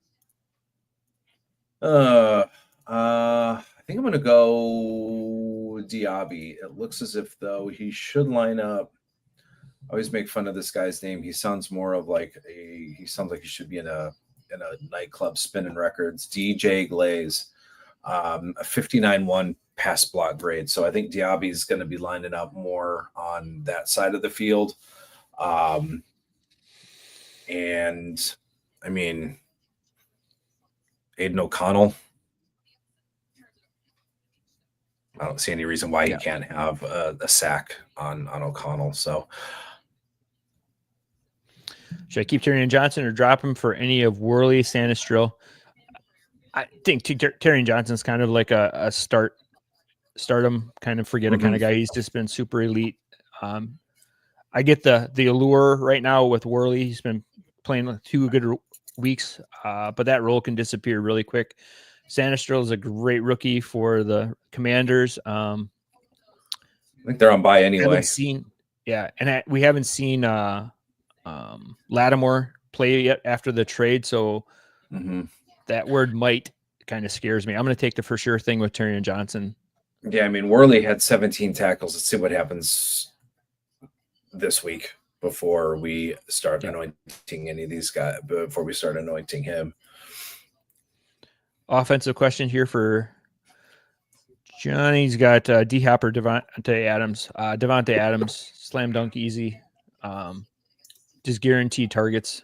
I think I'm going to go Diaby. It looks as if, though, he should line up always make fun of this guy's name. He sounds more of like he sounds like he should be in a nightclub spinning records. DJ Glaze, a 59-1 pass block grade. So I think Diaby's going to be lining up more on that side of the field. And I mean, Aiden O'Connell, I don't see any reason why he can't have a sack on O'Connell. So should I keep Tyrion Johnson or drop him for any of Worley, Sanistril? I think Tyrion Johnson's kind of like a stardom kind of forget it kind of guy. He's just been super elite. I get the allure right now with Worley. He's been playing 2 good weeks, but that role can disappear really quick. Sanistril is a great rookie for the Commanders. I think they're on bye anyway. We haven't seen Lattimore play yet after the trade, so that word "might" kind of scares me. I'm going to take the for sure thing with Tyrion Johnson. Yeah, I mean, Worley had 17 tackles. Let's see what happens this week before we start anointing any of these guys, before we start anointing him. Offensive question here for Johnny's got D-Hopper, Devontae Adams. Devontae Adams, slam dunk easy. Just guaranteed targets.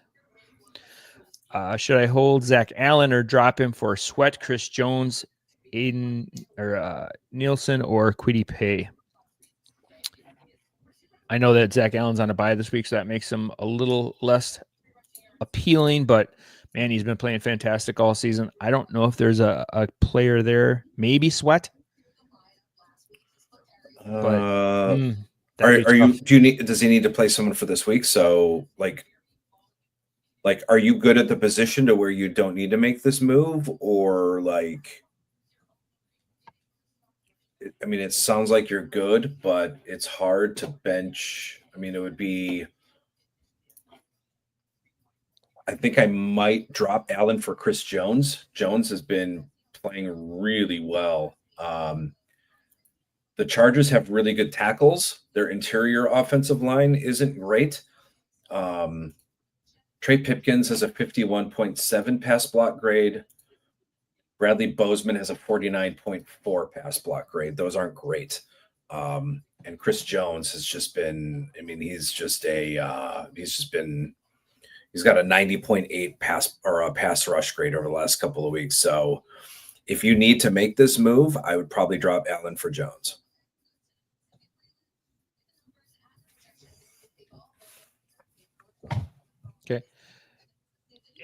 Should I hold Zach Allen or drop him for Sweat, Chris Jones, Aiden or Nielsen or Kwity Paye? I know that Zach Allen's on a bye this week, so that makes him a little less appealing, but man, he's been playing fantastic all season. I don't know if there's a player there. Maybe Sweat. But does he need to play someone for this week? So like are you good at the position to where you don't need to make this move, or like, I mean, it sounds like you're good, but it's hard to bench. I mean, it would be, I think I might drop Allen for Chris Jones. Jones has been playing really well. The Chargers have really good tackles. Their interior offensive line isn't great. Trey Pipkins has a 51.7 pass block grade. Bradley Bozeman has a 49.4 pass block grade. Those aren't great. And Chris Jones has just been, I mean, he's got a 90.8 pass rush grade over the last couple of weeks. So if you need to make this move, I would probably drop Allen for Jones. Okay.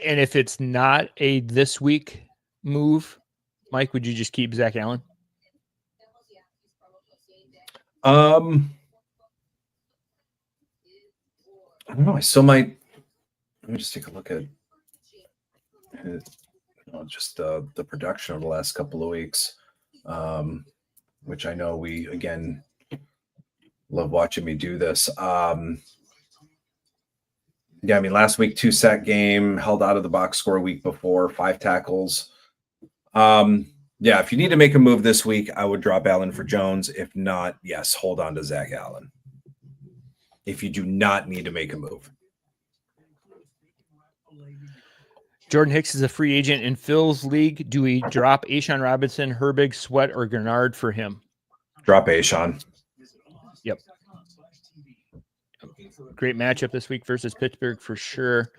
And if it's not a this week move, Mike, would you just keep Zach Allen? I don't know. I still might. Let me just take a look at just the production over the last couple of weeks, which I know we, again, love watching me do this. Yeah, I mean, last week, 2-sack game, held out of the box score week before, 5 tackles. Yeah, if you need to make a move this week, I would drop Allen for Jones. If not, yes, hold on to Zach Allen. If you do not need to make a move. Jordan Hicks is a free agent in Phil's league. Do we drop Ashawn Robinson, Herbig, Sweat, or Gernard for him? Drop Ashawn. Yep. Great matchup this week versus Pittsburgh for sure.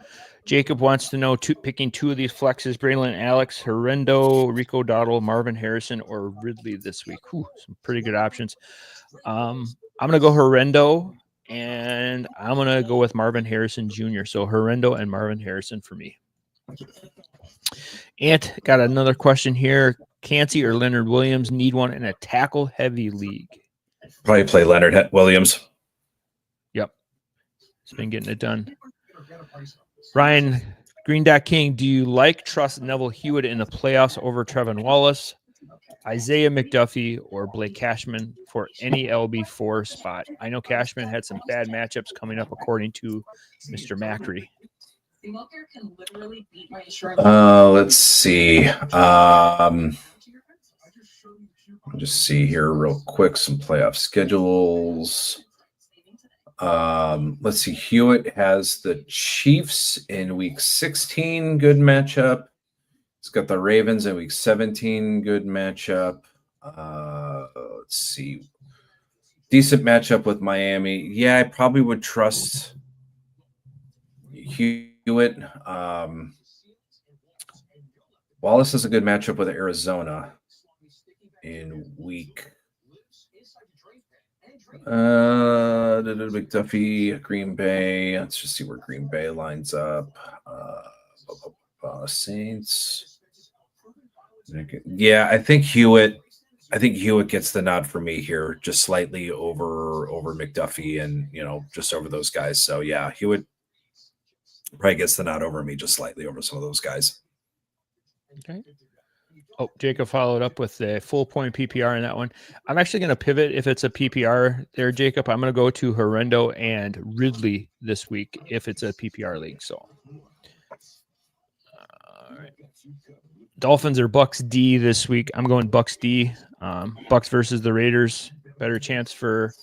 Jacob wants to know picking 2 of these flexes: Braylon Alex, Horrendo, Rico Dowdle, Marvin Harrison, or Ridley this week. Whew, some pretty good options. I'm going to go Horrendo, and I'm going to go with Marvin Harrison Jr. So Horrendo and Marvin Harrison for me. Ant got another question here. Cansey or Leonard Williams, need one in a tackle-heavy league? Probably play Leonard Williams. Yep. He's been getting it done. Ryan, Green Dot King, do you trust Neville Hewitt in the playoffs over Trevin Wallace, Isaiah McDuffie, or Blake Cashman for any LB4 spot? I know Cashman had some bad matchups coming up, according to Mr. Macri. Let's see. I'll just see here real quick some playoff schedules. Let's see. Hewitt has the Chiefs in week 16. Good matchup. He's got the Ravens in week 17. Good matchup. Let's see. Decent matchup with Miami. Yeah, I probably would trust Hewitt. Wallace has a good matchup with Arizona in week. McDuffie, Green Bay. Let's just see where Green Bay lines up. Saints. Yeah, I think Hewitt gets the nod for me here, just slightly over McDuffie and just over those guys. So yeah, Hewitt probably gets the nod over me, just slightly over some of those guys. Okay. Oh, Jacob followed up with the full point PPR in that one. I'm actually going to pivot if it's a PPR there, Jacob. I'm going to go to Horrendo and Ridley this week if it's a PPR league. So, all right. Dolphins or Bucks D this week. I'm going Bucks D. Bucks versus the Raiders. Better chance for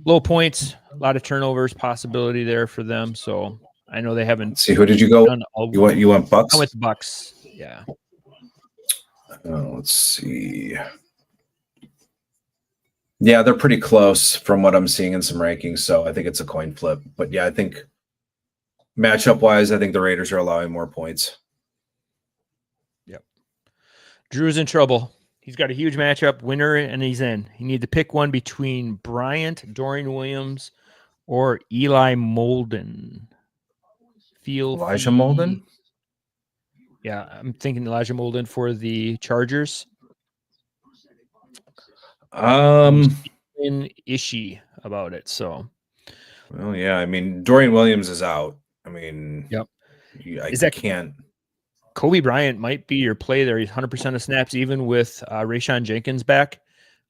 low points. A lot of turnovers possibility there for them. So I know they haven't. Let's see, who did you go? You want Bucks? I went the Bucks. Yeah. Let's see. Yeah, they're pretty close from what I'm seeing in some rankings, so I think it's a coin flip. But yeah, I think matchup-wise, I think the Raiders are allowing more points. Yep. Drew's in trouble. He's got a huge matchup, winner, and he's in. He needs to pick one between Bryant, Dorian Williams, or Eli Molden. Elijah Molden? Yeah, I'm thinking Elijah Molden for the Chargers. Ishy about it. So, well, yeah. I mean, Dorian Williams is out. I mean, yep. Can't. Kobe Bryant might be your play there. He's 100% of snaps, even with Rayshon Jenkins back.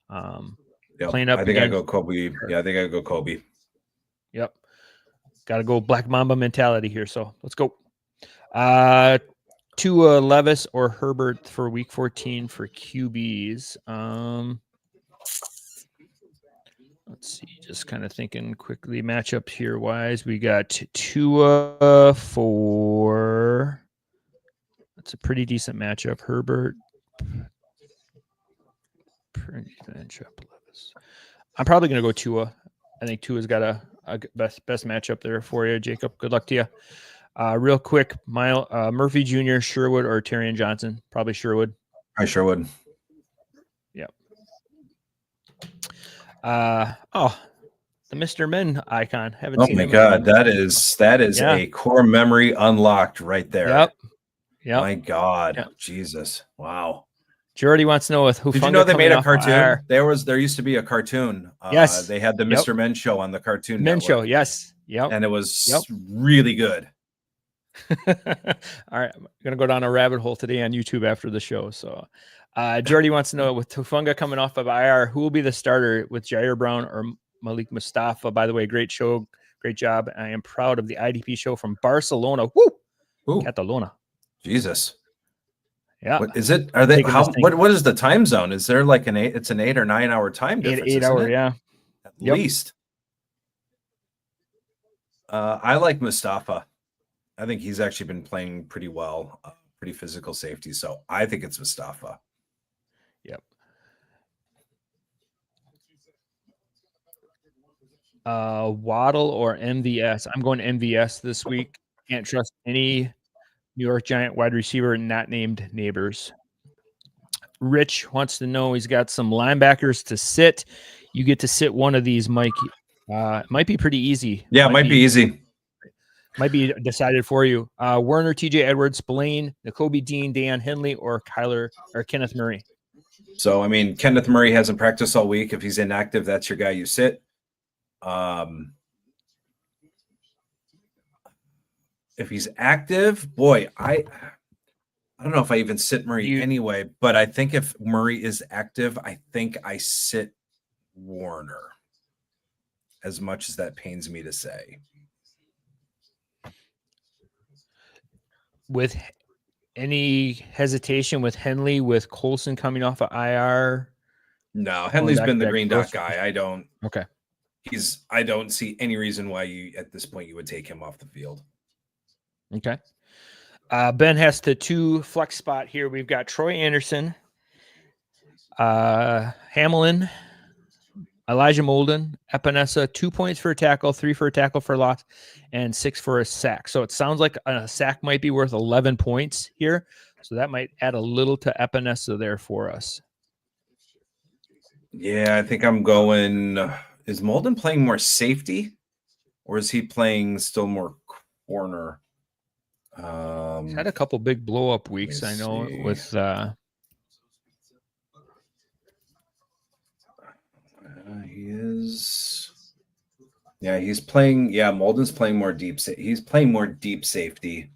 Playing up. I think I go Kobe. Yeah, I think I go Kobe. Yep. Got to go Black Mamba mentality here. So let's go. Tua, Levis, or Herbert for week 14 for QBs. Let's see, just kind of thinking quickly matchup here wise. We got Tua for, that's a pretty decent matchup. Herbert, pretty matchup. Levis. I'm probably going to go Tua. I think Tua's got a best matchup there for you, Jacob. Good luck to you. Real quick, Murphy Jr., Sherwood, or Tyrion Johnson? Probably Sherwood. I sure would. Yep. The Mr. Men icon. Haven't seen. Oh my God, that is a core memory unlocked right there. Yep. My God, Jesus, wow. Jordy wants to know with who. Did you know they made a cartoon? There used to be a cartoon. Yes, they had the Mr. Men show on the Cartoon Men Network. show. Yes, and it was really good. All right, I'm gonna go down a rabbit hole today on YouTube after the show. So, Jordy wants to know with Tufunga coming off of IR, who will be the starter with Jair Brown or Malik Mustafa? By the way, great show, great job. I am proud of the IDP show from Barcelona. Woo, Catalona. Jesus. Yeah. What is it? Are they what is the time zone? Is there like it's an 8 or 9 hour time difference? 8 hour, yeah. At least. I like Mustafa. I think he's actually been playing pretty well, pretty physical safety. So I think it's Mustafa. Yep. Waddle or MVS? I'm going MVS this week. Can't trust any New York Giant wide receiver not named Neighbors. Rich wants to know he's got some linebackers to sit. You get to sit one of these, Mike. It might be pretty easy. Yeah, it might be easy. Might be decided for you. Werner, TJ Edwards, Spillane, Nakobe Dean, Dan Henley, or Kenneth Murray. So, I mean, Kenneth Murray hasn't practiced all week. If he's inactive, that's your guy you sit. If he's active, boy, I don't know if I even sit Murray anyway, but I think if Murray is active, I think I sit Warner, as much as that pains me to say. With any hesitation with Henley, with Colson coming off of IR? No, Henley's been the green dot guy. I don't. Okay. I don't see any reason why you at this point you would take him off the field. Okay. Ben has the 2 flex spot here. We've got Troy Anderson, Hamlin, Elijah Molden, Epinesa, 2 points for a tackle, 3 for a tackle for loss, and 6 for a sack. So it sounds like a sack might be worth 11 points here. So that might add a little to Epinesa there for us. Yeah, I think I'm going. Is Molden playing more safety, or is he playing still more corner? He's had a couple big blow up weeks, I know, with he is. Yeah, he's playing. Yeah, Molden's playing more deep. He's playing more deep safety.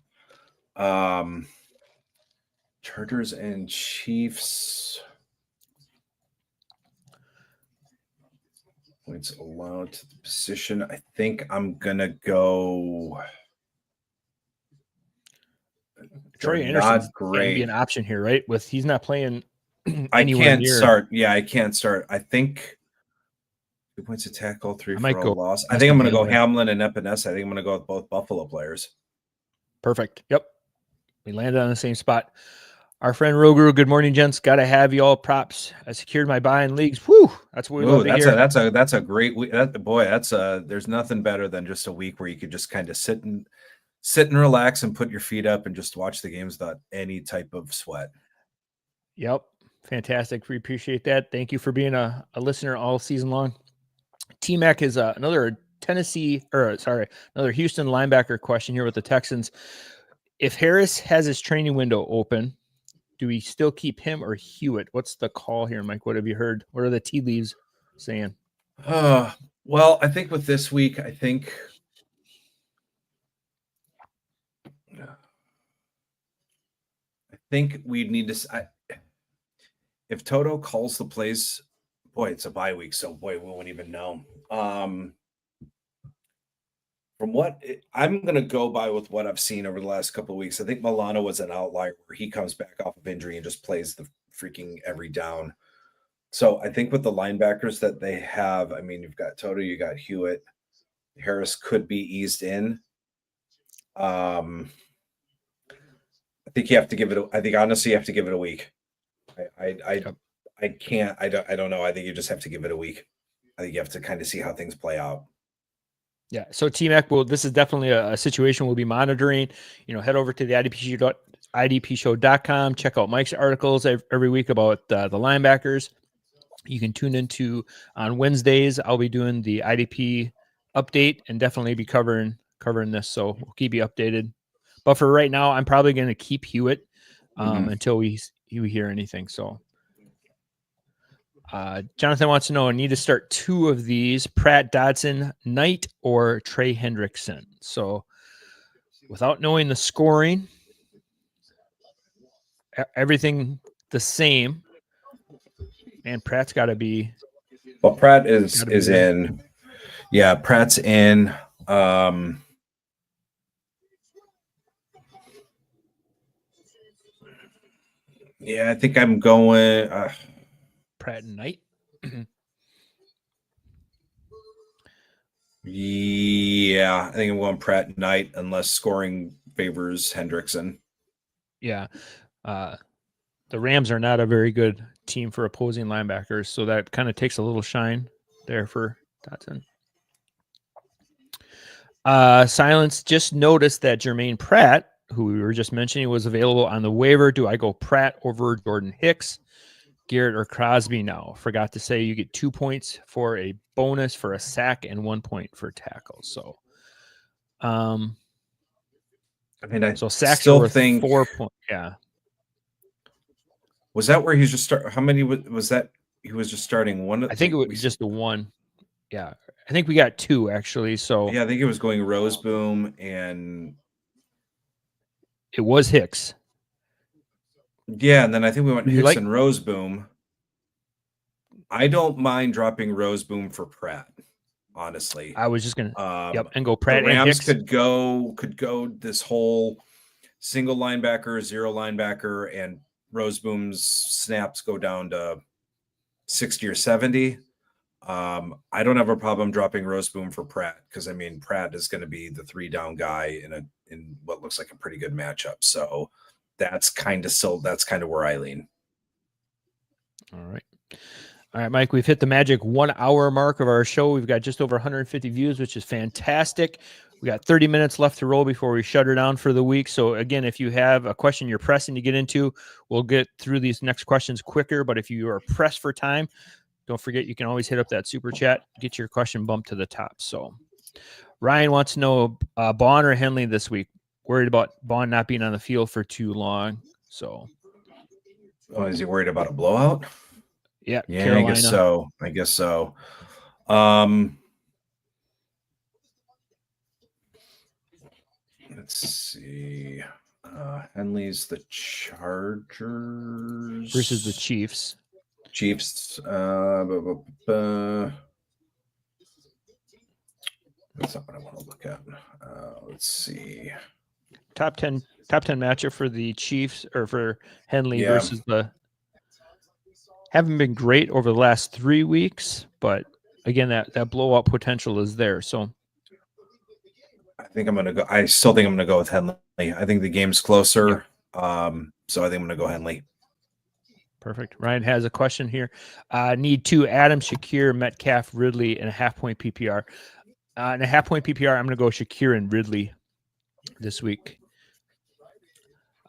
Chargers and Chiefs. Points allowed to the position. I think I'm gonna go. Troy Anderson's can be an option here, right? With he's not playing. I can't start. Yeah, I can't start. I think 2 points of tackle, 3 for a loss. I think I'm going to go Hamlin and Epinesa. I think I'm going to go with both Buffalo players. Perfect. Yep. We landed on the same spot. Our friend Roger, good morning, gents. Got to have you all props. I secured my buy in leagues. Woo! That's what we love to hear. That's a great week. There's nothing better than just a week where you could just kind of sit and relax and put your feet up and just watch the games without any type of sweat. Yep. Fantastic. We appreciate that. Thank you for being a listener all season long. T-Mac is another Houston linebacker question here with the Texans. If Harris has his training window open, do we still keep him or Hewitt? What's the call here, Mike? What have you heard? What are the tea leaves saying? Well, I think with this week, I think we'd need to. If Toto calls the plays, boy, it's a bye week, so boy, we won't even know. From what I'm going to go by with what I've seen over the last couple of weeks, I think Milano was an outlier where he comes back off of injury and just plays the freaking every down. So I think with the linebackers that they have, I mean, you've got Toto, you got Hewitt, Harris could be eased in. I think you have to give it. I think honestly, you have to give it a week. I can't. I don't know. I think you just have to give it a week. I think you have to kind of see how things play out. Yeah. So T-Mac, this is definitely a situation we'll be monitoring. Head over to the IDPshow.com. Check out Mike's articles every week about the linebackers. You can tune into on Wednesdays. I'll be doing the IDP update and definitely be covering this. So we'll keep you updated. But for right now, I'm probably going to keep Hewitt until we hear anything. So Jonathan wants to know, I need to start 2 of these, Pratt, Dodson, Knight, or Trey Hendrickson. So without knowing the scoring, everything the same, and Pratt's got to be. Well, Pratt is in. Yeah, Pratt's in. Yeah, I think I'm going Pratt and Knight. Yeah, I think I'm going Pratt and Knight unless scoring favors Hendrickson. Yeah. The Rams are not a very good team for opposing linebackers, so that kind of takes a little shine there for Dotson. Silence just noticed that Jermaine Pratt, who we were just mentioning, was available on the waiver. Do I go Pratt over Jordan Hicks, Garrett, or Crosby now? Forgot to say you get 2 points for a bonus for a sack and 1 point for tackles. So, I mean, sacks still are worth think 4 points. Yeah. Was that where he was just start? How many was that? He was just starting one. I think it was just the one. Yeah, I think we got 2 actually. So yeah, I think it was going Roseboom and it was Hicks. Yeah, and then I think we went Hicks and Roseboom. I don't mind dropping Roseboom for Pratt. Honestly, I was just gonna and go Pratt. The Rams and Hicks. could go this whole single linebacker, 0 linebacker, and Roseboom's snaps go down to 60 or 70. I don't have a problem dropping Roseboom for Pratt because I mean Pratt is going to be the 3-down guy in what looks like a pretty good matchup. So that's kind of where I lean. All right. All right, Mike, we've hit the magic 1 hour mark of our show. We've got just over 150 views, which is fantastic. We got 30 minutes left to roll before we shut her down for the week. So again, if you have a question you're pressing to get into, we'll get through these next questions quicker. But if you are pressed for time, don't forget you can always hit up that super chat, get your question bumped to the top. So Ryan wants to know Bond or Henley this week. Worried about Bond not being on the field for too long. So, is he worried about a blowout? Yeah, Carolina. I guess so. Let's see. Henley's the Chargers versus the Chiefs. Chiefs. That's not what I want to look at. Let's see. Top 10 matchup for the Chiefs or for Henley versus the. Haven't been great over the last 3 weeks, but again, that blowout potential is there. So I still think I'm gonna go with Henley. I think the game's closer. Yeah. So I think I'm gonna go Henley. Perfect. Ryan has a question here. Need 2 Adam, Shakir, Metcalf, Ridley, and a half-point PPR. In a half-point PPR, I'm going to go Shakir and Ridley this week.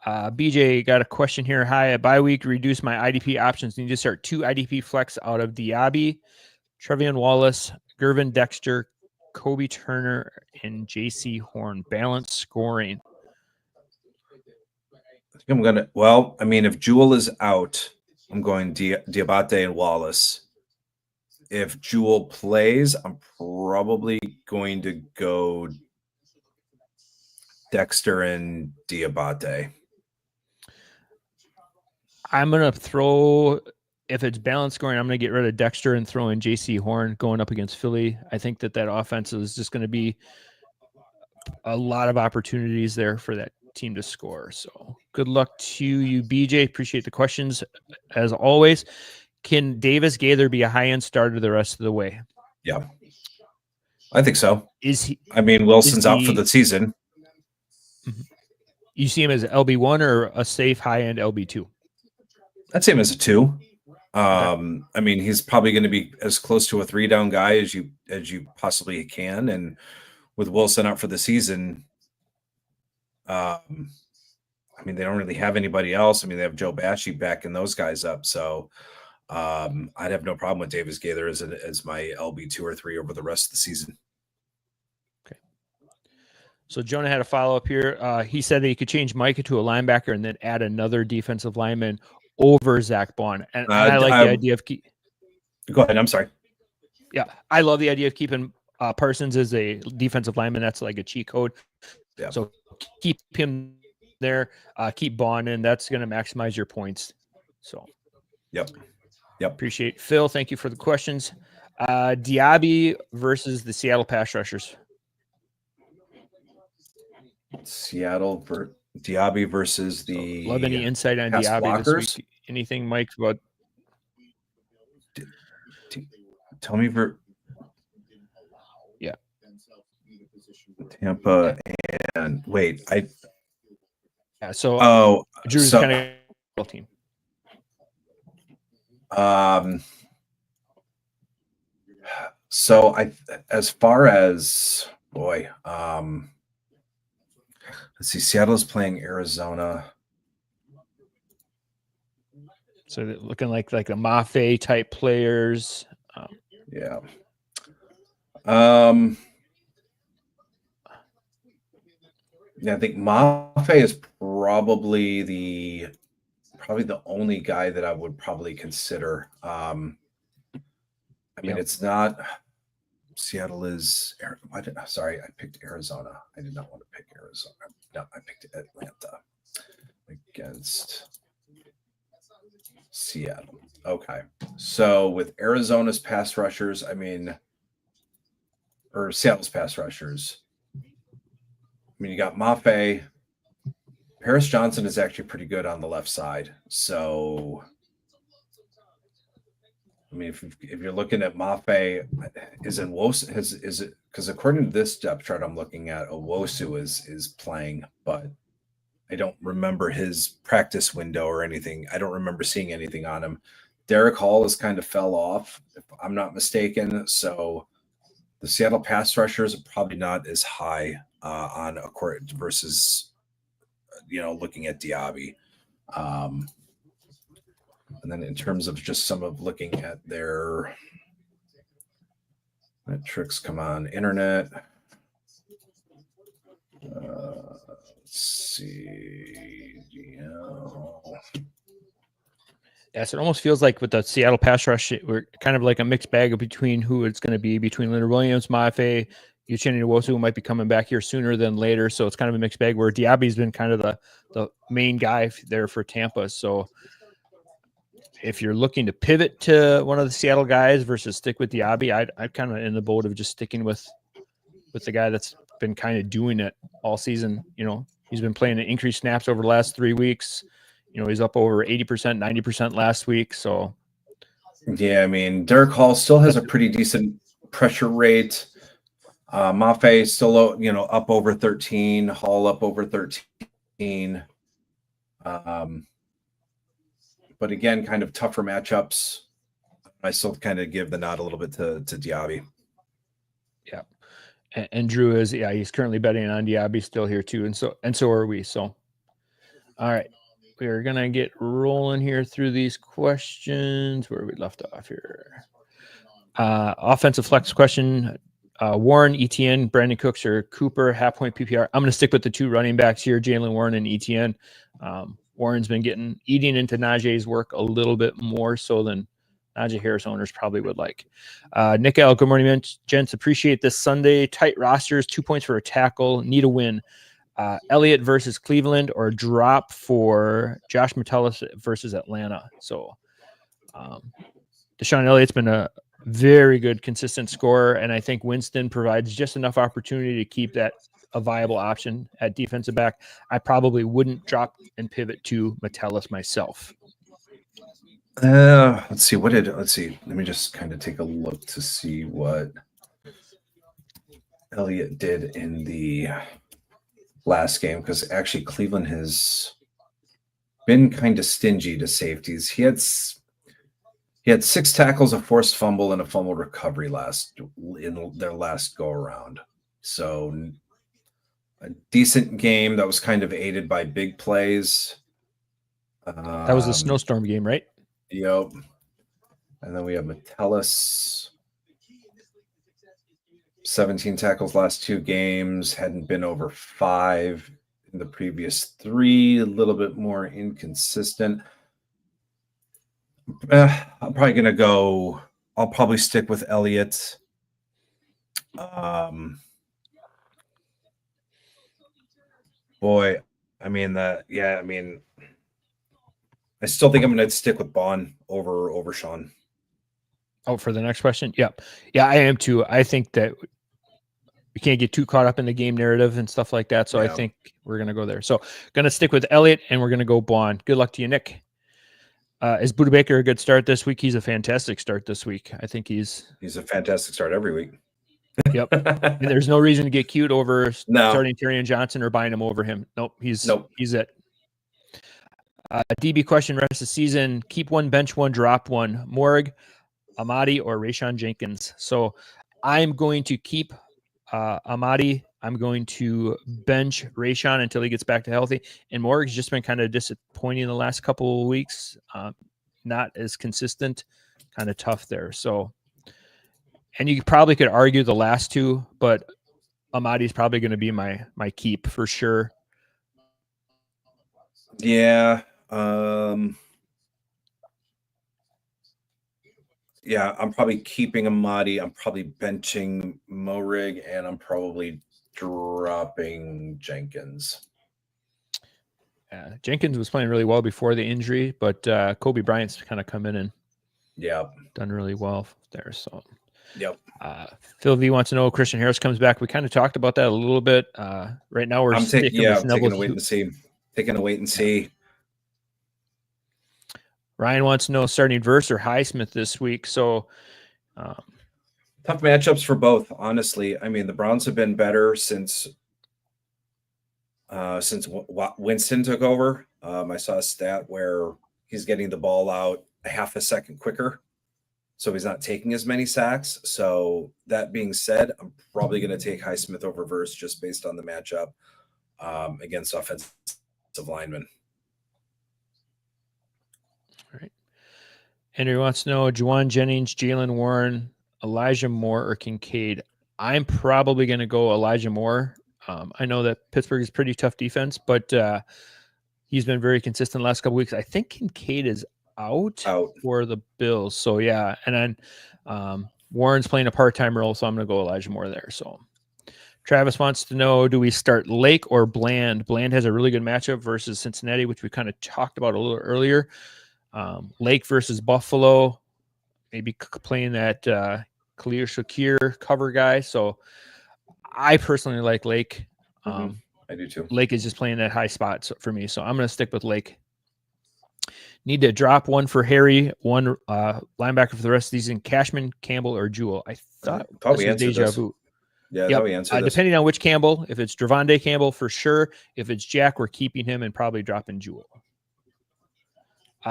BJ got a question here. Hi, a bye week, reduce my IDP options. Need to start 2 IDP flex out of Diaby, Trevion Wallace, Gervin Dexter, Kobe Turner, and JC Horn. Balanced scoring. If Jewel is out, I'm going Diabate and Wallace. If Jewel plays, I'm probably going to go Dexter and Diabate. I'm going to throw, if it's balanced scoring, I'm going to get rid of Dexter and throw in JC Horn going up against Philly. I think that offense is just going to be a lot of opportunities there for that team to score. So good luck to you, BJ. Appreciate the questions as always. Can Davis Gaither be a high-end starter the rest of the way? Yeah, I think so. Is he? I mean, Wilson's out for the season. You see him as LB1 or a safe high-end LB2? I'd say him as a 2. Okay. I mean, he's probably going to be as close to a 3-down guy as you possibly can. And with Wilson out for the season, I mean, they don't really have anybody else. I mean, they have Joe Bashie backing those guys up. So I'd have no problem with Davis Gaither as my LB2 or 3 over the rest of the season. Okay. So Jonah had a follow-up here. He said that he could change Micah to a linebacker and then add another defensive lineman over Zach Bond. And I like the idea of go ahead. I'm sorry. Yeah, I love the idea of keeping Parsons as a defensive lineman. That's like a cheat code. Yeah. So keep him there. Keep Bond in. That's going to maximize your points. So. Yep. Appreciate Phil. Thank you for the questions. Diaby versus the Seattle pass rushers. Diaby versus the. Love any insight on Diaby blockers this week? Anything, Mike? About tell me yeah. Tampa and wait, Drew's kind of team. So as far as let's see, Seattle's playing Arizona. So they're looking like the Mafe type players. Yeah. Yeah, I think Mafe is probably the only guy that I would probably consider. I mean, it's not. Seattle is. Sorry, I picked Arizona. I did not want to pick Arizona. No, I picked Atlanta against Seattle. Okay, so with Arizona's pass rushers, or Seattle's pass rushers. I mean, you got Mafe. Paris Johnson is actually pretty good on the left side. So I mean, if you're looking at Mafe, is in Wosu, is it because according to this depth chart I'm looking at, Owosu is playing, but I don't remember his practice window or anything. I don't remember seeing anything on him. Derek Hall has kind of fell off, if I'm not mistaken. So the Seattle pass rushers are probably not as high on a court versus, looking at Diaby. And then in terms of just some of looking at their metrics, come on, internet. Let's see. Yes, it almost feels like with the Seattle pass rush, we're kind of like a mixed bag between who it's going to be between Leonard Williams, Mafe, Uchenna Nwosu, who might be coming back here sooner than later. So it's kind of a mixed bag where Diaby's been kind of the main guy there for Tampa. So if you're looking to pivot to one of the Seattle guys versus stick with Diaby, I'm kind of in the boat of just sticking with the guy that's been kind of doing it all season. He's been playing increased snaps over the last 3 weeks. He's up over 80%, 90% last week. So, yeah, I mean, Derek Hall still has a pretty decent pressure rate. Mafe still, up over 13. Hall up over 13. But again, kind of tougher matchups. I still kind of give the nod a little bit to Diaby. Yeah. And Drew he's currently betting on Diaby still here too. And so are we. So, all right. We're going to get rolling here through these questions. Where we left off here. Offensive flex question. Warren, ETN, Brandon Cooks, or Cooper, half-point PPR. I'm going to stick with the two running backs here, Jalen Warren and ETN. Warren's been eating into Najee's work a little bit more so than Najee Harris owners probably would like. Nick L., good morning, gents. Appreciate this Sunday. Tight rosters, 2 points for a tackle. Need a win. Elliott versus Cleveland or drop for Josh Metellus versus Atlanta. So Deshaun Elliott's been a very good, consistent scorer, and I think Winston provides just enough opportunity to keep that a viable option at defensive back. I probably wouldn't drop and pivot to Metellus myself. Let's see. Let me just kind of take a look to see what Elliott did in the last game, because actually Cleveland has been kind of stingy to safeties. He had 6 tackles, a forced fumble, and a fumble recovery in their last go around. So a decent game that was kind of aided by big plays. That was the snowstorm game, right? Yep. And then we have Metellus. 17 tackles last 2 games, hadn't been over 5 in the previous 3, a little bit more inconsistent. I'm probably I'll probably stick with Elliott. I still think I'm going to stick with Bond over Sean. Oh, for the next question? Yeah, I am too. I think that we can't get too caught up in the game narrative and stuff like that. So I think we're going to go there. So going to stick with Elliott, and we're going to go Bond. Good luck to you, Nick. Is Budda Baker a good start this week? He's a fantastic start this week. I think he's a fantastic start every week. Yep. And there's no reason to get cute over starting Tyrion Johnson or buying him over him. Nope. He's it. DB question, rest of the season, keep one, bench one, drop one. Morg, Amadi, or Rayshawn Jenkins. So I'm going to keep Amadi. I'm going to bench Rayshawn until he gets back to healthy. And Morg's just been kind of disappointing the last couple of weeks. Not as consistent, kind of tough there. So, and you probably could argue the last two, but Amadi's probably going to be my keep for sure. Yeah. Yeah, I'm probably keeping Amadi. I'm probably benching Morig, and I'm probably dropping Jenkins. Jenkins was playing really well before the injury, but Kobe Bryant's kind of come in and done really well there. So, Phil V wants to know Christian Harris comes back. We kind of talked about that a little bit. Right now, I'm taking a wait and see. Taking a wait and see. Ryan wants to know starting Verse or Highsmith this week. So tough matchups for both, honestly. I mean, the Browns have been better since Winston took over. I saw a stat where he's getting the ball out a half a second quicker, so he's not taking as many sacks. So that being said, I'm probably going to take Highsmith over Verse just based on the matchup against offensive linemen. all right. Henry wants to know Juwan Jennings, Jalen Warren, Elijah Moore, or Kincaid. I'm probably going to go Elijah Moore. I know that Pittsburgh is pretty tough defense, but he's been very consistent the last couple weeks. I think Kincaid is out for the Bills. So, yeah. And then Warren's playing a part-time role, so I'm going to go Elijah Moore there. So, Travis wants to know, do we start Lake or Bland? Bland has a really good matchup versus Cincinnati, which we kind of talked about a little earlier. Lake versus Buffalo, maybe playing that Khalil Shakir cover guy. So I personally like Lake. I do too. Lake is just playing that high spot for me. So I'm going to stick with Lake. Need to drop one for Harry, one linebacker for the rest of the season, Cashman, Campbell, or Jewell. I thought probably this was deja vu. Yeah, yep. Answer this. Depending on which Campbell, if it's Dravonde Campbell for sure. If it's Jack, we're keeping him and probably dropping Jewell.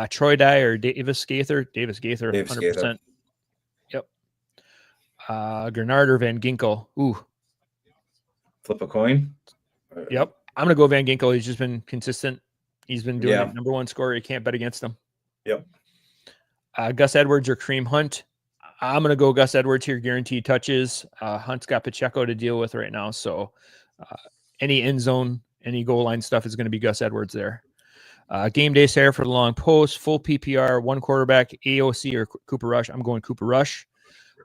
Troy Dye or Davis Gaither? Davis Gaither, 100%. Gaither. Yep. Grenard or Van Ginkel? Ooh. Flip a coin? Yep. I'm going to go Van Ginkel. He's just been consistent. He's been doing it. Number one scorer. You can't bet against him. Yep. Gus Edwards or Kareem Hunt? I'm going to go Gus Edwards here. Guaranteed touches. Hunt's got Pacheco to deal with right now. So any end zone, any goal line stuff is going to be Gus Edwards there. Game day Sarah for the long post, full PPR, one quarterback, AOC or Cooper Rush. I'm going Cooper Rush.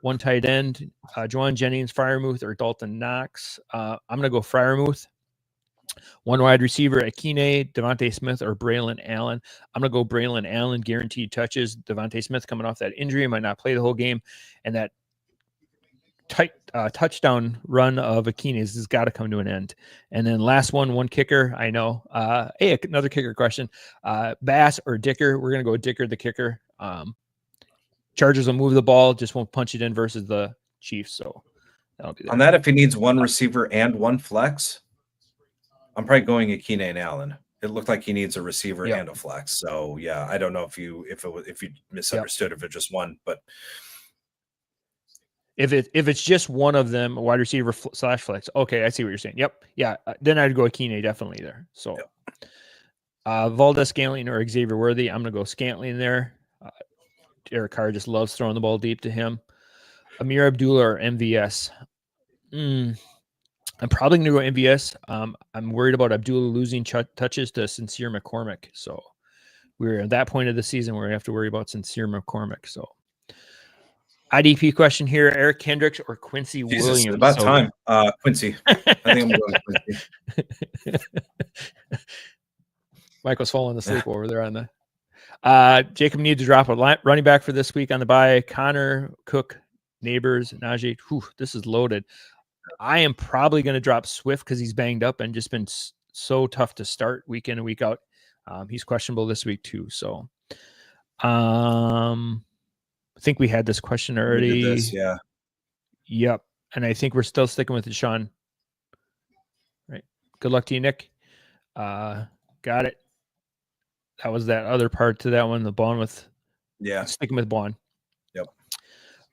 One tight end, Juwan Jennings, Freiermuth, or Dalton Knox. I'm going to go Freiermuth. One wide receiver, Akine, Devontae Smith, or Braylon Allen. I'm going to go Braylon Allen, guaranteed touches. Devontae Smith coming off that injury, might not play the whole game. And that touchdown run of Akine's has got to come to an end. And then last one kicker. I know. Hey, another kicker question. Bass or Dicker? We're going to go Dicker, the kicker. Chargers will move the ball, just won't punch it in versus the Chiefs. So that'll be there. On that, if he needs one receiver and one flex, I'm probably going Akine and Allen. It looked like he needs a receiver and a flex. So yeah, I don't know if you misunderstood if it's just one, but if it's just one of them, wide receiver / flex. Okay, I see what you're saying. Yep. Yeah. Then I'd go Akine definitely there. So Valdez Scantling or Xavier Worthy. I'm gonna go Scantling there. Derek Carr just loves throwing the ball deep to him. Amir Abdullah or MVS. I'm probably going to go MVS. I'm worried about Abdullah losing touches to Sincere McCormick. So we're at that point of the season where we have to worry about Sincere McCormick. So IDP question here, Eric Kendricks or Quincy Williams? About time. Quincy. I think I'm going Quincy. Michael's falling asleep over there on the Jacob needs to drop a running back for this week on the bye. Connor, Cook, Neighbors, Najee. Whew, this is loaded. I am probably going to drop Swift because he's banged up and just been so tough to start week in and week out. He's questionable this week too. So I think we had this question already. Yeah. Yep. And I think we're still sticking with it, Sean. Right. Good luck to you, Nick. Got it. That was that other part to that one, the Bond with sticking with Bond. Yep.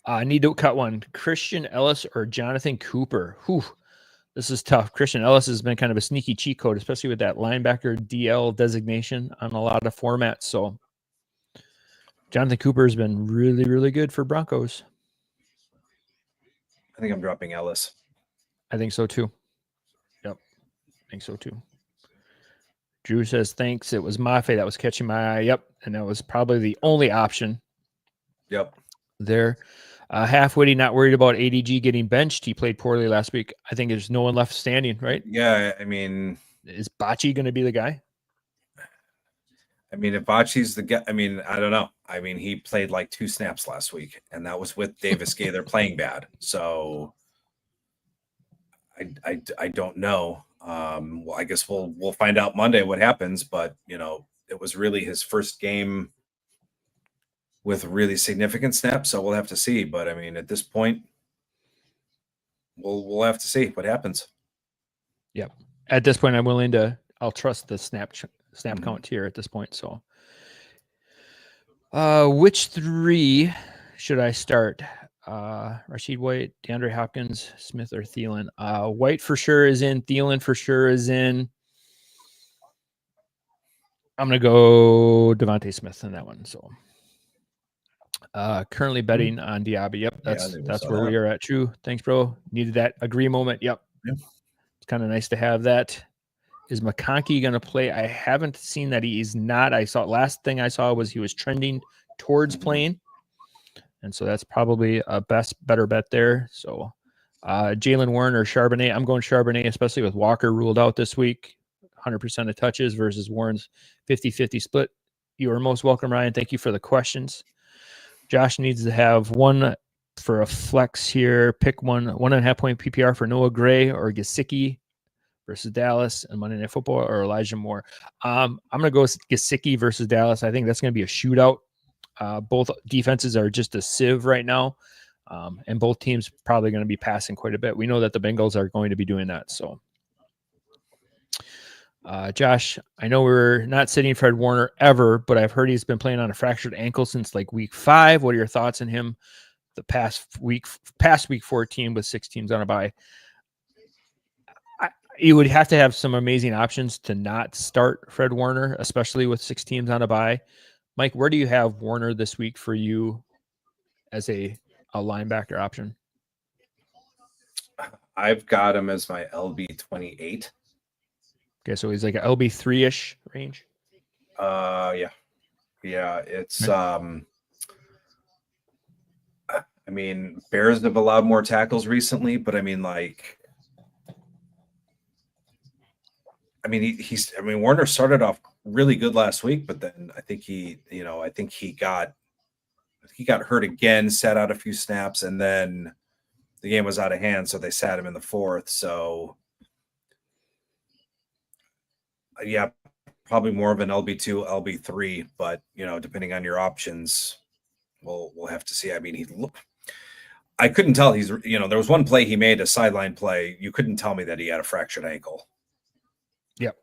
I need to cut one. Christian Ellis or Jonathan Cooper. Whew. This is tough. Christian Ellis has been kind of a sneaky cheat code, especially with that linebacker DL designation on a lot of formats. So Jonathan Cooper has been really, really good for Broncos. I think I'm dropping Ellis. I think so too. Yep. I think so too. Drew says, thanks. It was Mafe that was catching my eye. Yep. And that was probably the only option. Yep. There. Half-witty, not worried about ADG getting benched. He played poorly last week. I think there's no one left standing, right? Yeah, I mean... Is Bocce going to be the guy? I mean, if Bocce's the guy, I mean, I don't know. I mean, he played like 2 snaps last week, and that was with Davis Gaither playing bad. So I don't know. Well, I guess we'll find out Monday what happens, but, you know, it was really his first game with really significant snaps. So we'll have to see. But I mean, at this point, we'll have to see what happens. Yep. At this point, I'll trust the snap count here at this point. So, which three should I start? Rashid White, DeAndre Hopkins, Smith, or Thielen? White for sure is in. Thielen for sure is in. I'm gonna go Devontae Smith in that one. So, currently betting on Diaby. Yep, that's where we are at. True. Thanks, bro. Needed that agree moment. Yep. It's kind of nice to have that. Is McConkey going to play? I haven't seen that he's not. Last thing I saw was he was trending towards playing. And so that's probably a better bet there. So Jalen Warren or Charbonnet. I'm going Charbonnet, especially with Walker ruled out this week. 100% of touches versus Warren's 50-50 split. You are most welcome, Ryan. Thank you for the questions. Josh needs to have one for a flex here. Pick 1.5 point PPR for Noah Gray or Gesicki versus Dallas and Monday Night Football, or Elijah Moore. I'm going to go Gesicki versus Dallas. I think that's going to be a shootout. Both defenses are just a sieve right now, and both teams probably going to be passing quite a bit. We know that the Bengals are going to be doing that. So, Josh, I know we're not sitting Fred Warner ever, but I've heard he's been playing on a fractured ankle since like week 5. What are your thoughts on him the past week 14 with 6 teams on a bye? You would have to have some amazing options to not start Fred Warner, especially with 6 teams on a bye. Mike, where do you have Warner this week for you as a linebacker option? I've got him as my LB 28. Okay, so he's like an LB 3-ish range. Yeah. It's I mean, Bears have allowed more tackles recently, but I mean, Warner started off really good last week, but then I think he got hurt again, sat out a few snaps, and then the game was out of hand, so they sat him in the 4th. So yeah, probably more of an LB2, LB3, but depending on your options, we'll have to see. I mean, I couldn't tell there was one play he made, a sideline play. You couldn't tell me that he had a fractured ankle. Yep.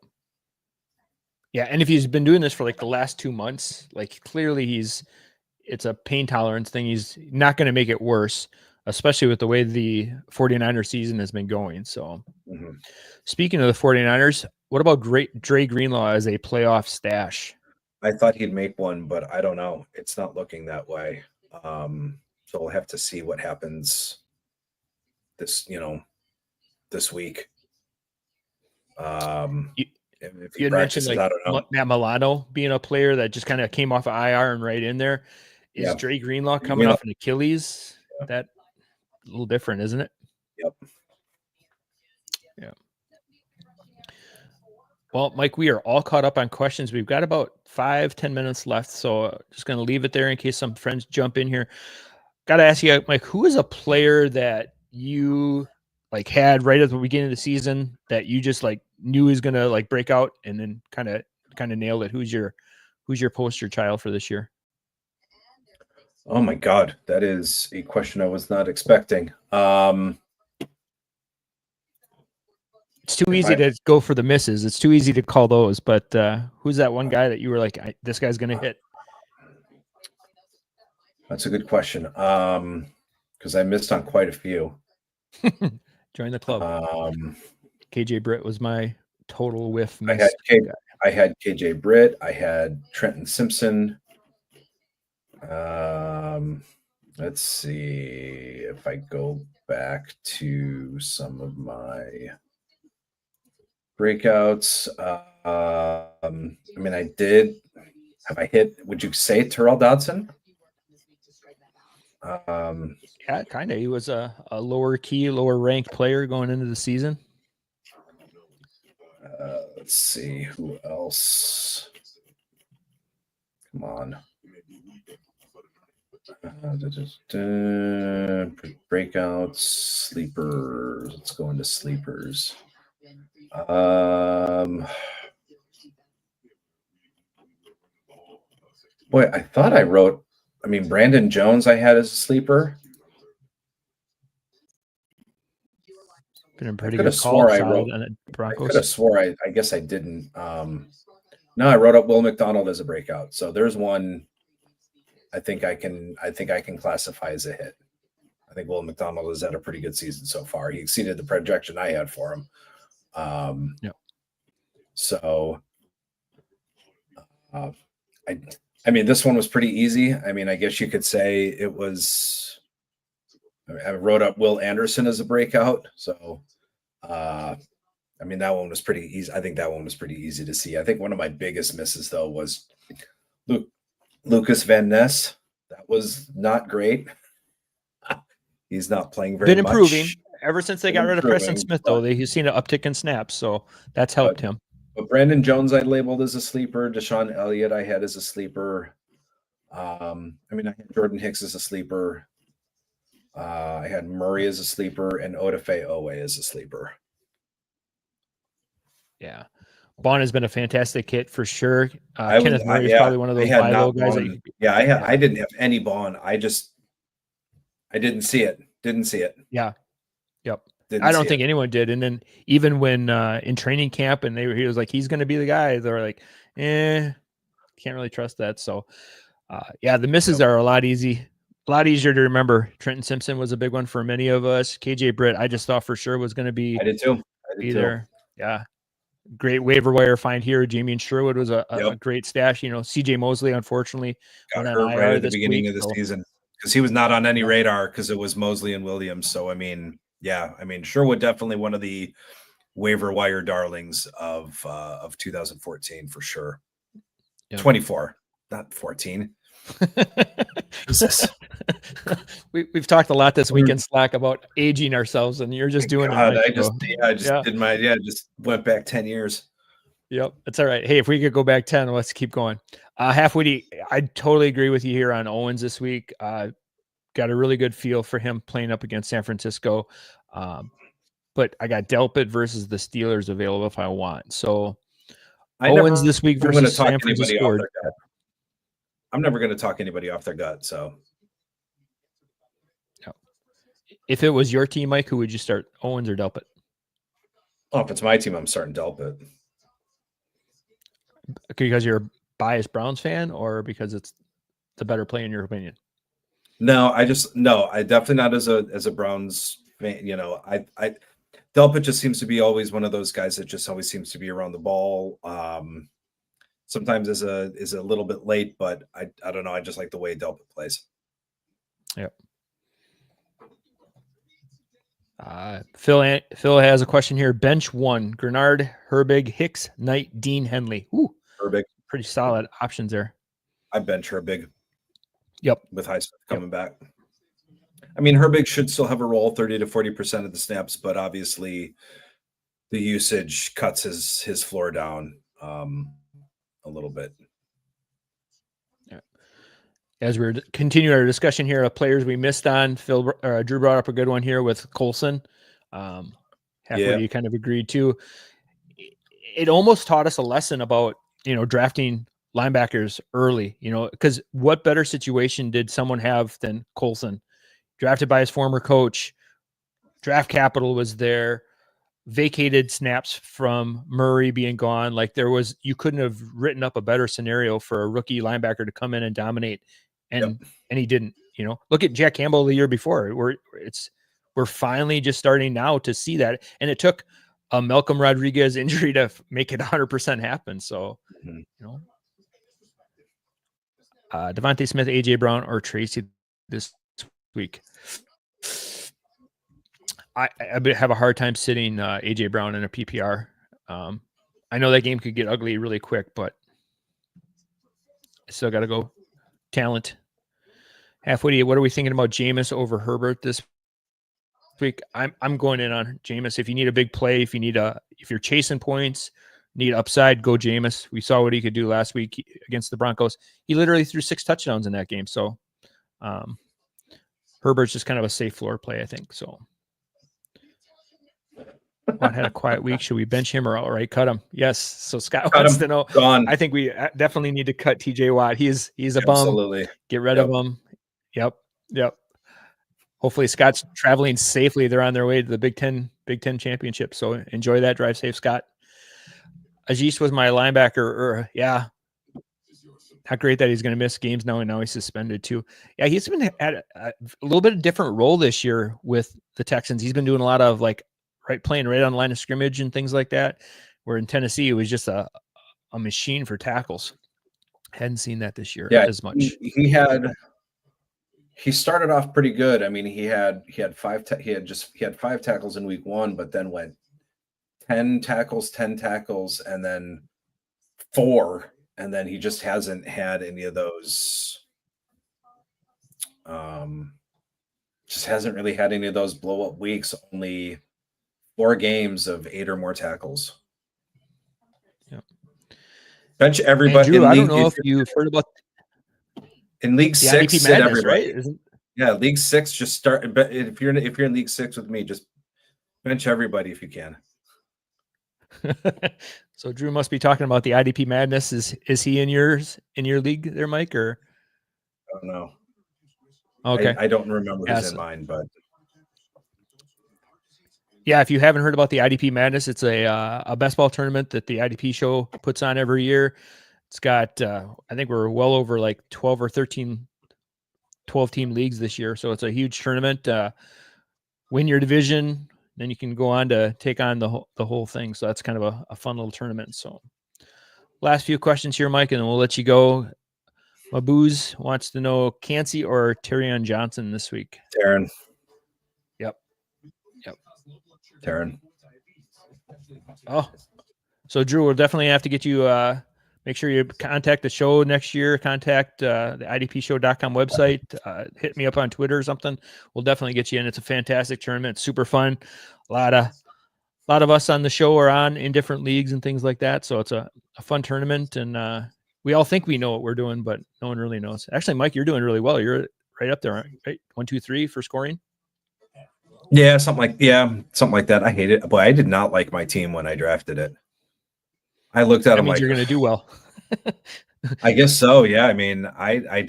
Yeah, and if he's been doing this for like the last 2 months, like clearly it's a pain tolerance thing. He's not going to make it worse, especially with the way the 49ers season has been going. So Speaking of the 49ers, what about Dre Greenlaw as a playoff stash? I thought he'd make one, but I don't know. It's not looking that way. So we'll have to see what happens this week. If he you had mentioned like I don't know. Matt Milano being a player that just kind of came off of IR and right in there. Is Dre Greenlaw coming off an Achilles? Yeah. That a little different, isn't it? Yep. Yeah. Well, Mike, we are all caught up on questions. We've got about 5-10 minutes left, so just going to leave it there in case some friends jump in here. Got to ask you, Mike, who is a player that you like had right at the beginning of the season that you just like knew is going to like break out and then kind of nail it? Who's your poster child for this year? Oh my God, that is a question I was not expecting. It's too easy to go for the misses. It's too easy to call those. But who's that one guy that you were like, this guy's going to hit? That's a good question. Because I missed on quite a few. Join the club. KJ Britt was my total whiff miss. I had KJ Britt. I had Trenton Simpson. Let's see if I go back to some of my breakouts. I mean, I did. Have I hit? Would you say Terrell Dodson? Yeah, kind of. He was a lower ranked player going into the season. Let's see who else. Come on. Breakouts, sleepers. Let's go into sleepers. Boy, I thought I wrote I mean, Brandon Jones I had as a sleeper. Been a I pretty could have good call swore I side wrote. on the I could Broncos. have swore I guess I didn't. No, I wrote up Will McDonald as a breakout. So there's one. I think I can classify as a hit. I think Will McDonald has had a pretty good season so far. He exceeded the projection I had for him. Yep. So, I mean, this one was pretty easy. I mean, I guess you could say it was. I wrote up Will Anderson as a breakout. So, I mean, that one was pretty easy. I think that one was pretty easy to see. I think one of my biggest misses, though, was Lucas Van Ness. That was not great. He's not playing very Been improving much. ever since they got rid of Preston Smith, though. He's seen an uptick in snaps, so that's helped him. But Brandon Jones I labeled as a sleeper. Deshaun Elliott I had as a sleeper. I mean, I had Jordan Hicks as a sleeper. I had Murray as a sleeper and Odafe Owe as a sleeper. Yeah. Bond has been a fantastic hit for sure. Kenneth Murray is probably one of those buy low guys. I didn't have any Bond. I didn't see it. Yeah. Yep. I don't think anyone did. And then even when in training camp and he was like, he's going to be the guy, they're like, can't really trust that. So the misses are a lot easier to remember. Trenton Simpson was a big one for many of us. KJ Britt, I just thought for sure was going to be. I did too. There. Yeah. Great waiver wire find here. Jamie Sherwood was a great stash. You know, CJ Mosley, unfortunately, got hurt right at the beginning of the season because he was not on any radar because it was Mosley and Williams. So, I mean, Sherwood definitely one of the waiver wire darlings of 2014 for sure. Yep. 24, not 14. Jesus. We've talked a lot this week in Slack about aging ourselves, and you're just doing it. I just went back 10 years. Yep, that's all right. Hey, if we could go back 10, let's keep going. Halfwitty, I totally agree with you here on Owens this week. Got a really good feel for him playing up against San Francisco. But I got Delpit versus the Steelers available if I want. So Owens this week versus San Francisco. I'm never going to talk anybody off their gut. So if it was your team, Mike, who would you start, Owens or Delpit? Oh, if it's my team, I'm starting Delpit. Because you're a biased Browns fan, or because it's the better play in your opinion? No, I definitely not as a Browns fan. You know, I Delpit just seems to be always one of those guys that just always seems to be around the ball. Sometimes is a little bit late, but I don't know. I just like the way Delpit plays. Yep. Phil has a question here. Bench 1: Grenard, Herbig, Hicks, Knight, Dean, Henley. Ooh, Herbig. Pretty solid options there. I bench Herbig. Yep. With Highsmith coming back. I mean, Herbig should still have a role 30 to 40% of the snaps, but obviously the usage cuts his floor down a little bit. Yeah. As we're continuing our discussion here of players we missed on, Drew brought up a good one here with Colson. You kind of agreed too. It almost taught us a lesson about, drafting linebackers early, because what better situation did someone have than Colson? Drafted by his former coach, draft capital was there, vacated snaps from Murray being gone. Like you couldn't have written up a better scenario for a rookie linebacker to come in and dominate. And he didn't, look at Jack Campbell the year before. We're finally just starting now to see that. And it took a Malcolm Rodriguez injury to make it 100% happen. So, Devontae Smith, AJ Brown, or Tracy this week. I have a hard time sitting AJ Brown in a PPR. I know that game could get ugly really quick, but I still got to go talent. Halfway, what are we thinking about Jameis over Herbert this week? I'm going in on Jameis. If you need a big play, if you're chasing points, need upside, go Jameis. We saw what he could do last week against the Broncos. He literally threw 6 touchdowns in that game. So Herbert's just kind of a safe floor play, I think. So Watt had a quiet week. Should we bench him or outright cut him? Yes. So Scott Cut wants him. to know. Gone. I think we definitely need to cut TJ Watt. He's a bum. Absolutely. Get rid of him. Yep. Hopefully Scott's traveling safely. They're on their way to the Big Ten championship. So enjoy that. Drive safe, Scott. Ajis was my linebacker. Not great that he's going to miss games now, and now he's suspended too. Yeah, he's been at a little bit of different role this year with the Texans. He's been doing a lot of playing right on the line of scrimmage and things like that. Where in Tennessee, it was just a machine for tackles. Hadn't seen that this year as much. He started off pretty good. I mean, he had 5 tackles in week 1, but then went 10 tackles, and then 4, and then he just hasn't had any of those. Just hasn't really had any of those blow up weeks. Only 4 games of 8 or more tackles. Yep. Bench everybody. Drew, I don't know if you've heard about. In League 6, IDP sit Madness, everybody. Right? Yeah, League 6, just start. But if you're in League 6 with me, just bench everybody if you can. So Drew must be talking about the IDP Madness. Is he in your league there, Mike? Or I don't know. Okay, I don't remember who's in mine, but yeah, if you haven't heard about the IDP Madness, it's a best ball tournament that the IDP show puts on every year. It's got, I think we're well over 12 or 13, 12 team leagues this year. So it's a huge tournament. Win your division, then you can go on to take on the whole thing. So that's kind of a fun little tournament. So last few questions here, Mike, and then we'll let you go. Mabooz wants to know Cansey or Terrion Johnson this week. Taryn. Yep. Taryn. Oh, so Drew, we'll definitely have to get you, make sure you contact the show next year, contact the idpshow.com website, hit me up on Twitter or something. We'll definitely get you in. It's a fantastic tournament. It's super fun. A lot of us on the show are in different leagues and things like that. So it's a fun tournament, and we all think we know what we're doing, but no one really knows. Actually, Mike, you're doing really well. You're right up there, right? 1, 2, 3 for scoring. Yeah, something like that. I hate it. Boy, I did not like my team when I drafted it. I looked at him like you're going to do well. I guess so. Yeah. I mean, I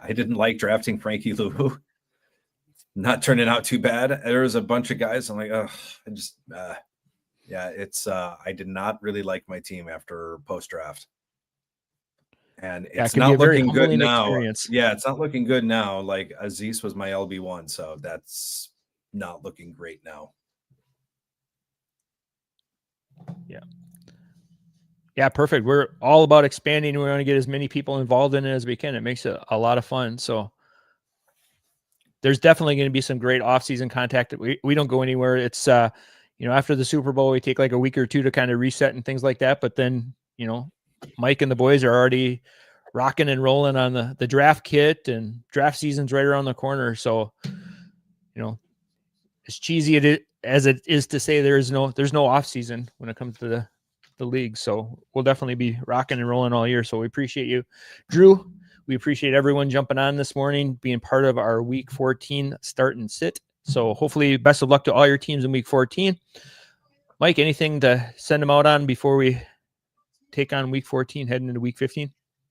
didn't like drafting Frankie Lou. Not turning out too bad. There was a bunch of guys. I'm like, oh, I did not really like my team after post draft. And it's not looking good now. Experience. Yeah, it's not looking good now. Like Aziz was my LB1, so that's not looking great now. Yeah, perfect. We're all about expanding. We want to get as many people involved in it as we can. It makes it a lot of fun. So there's definitely going to be some great off-season contact. We don't go anywhere. It's after the Super Bowl, we take a week or 2 to kind of reset and things like that. But then, Mike and the boys are already rocking and rolling on the draft kit, and draft season's right around the corner. So, as cheesy as it is to say, there's no off season when it comes to the league. So we'll definitely be rocking and rolling all year. So we appreciate you, Drew. We appreciate everyone jumping on this morning, being part of our week 14 start and sit. So hopefully best of luck to all your teams in week 14. Mike, anything to send them out on before we take on week 14 heading into week 15?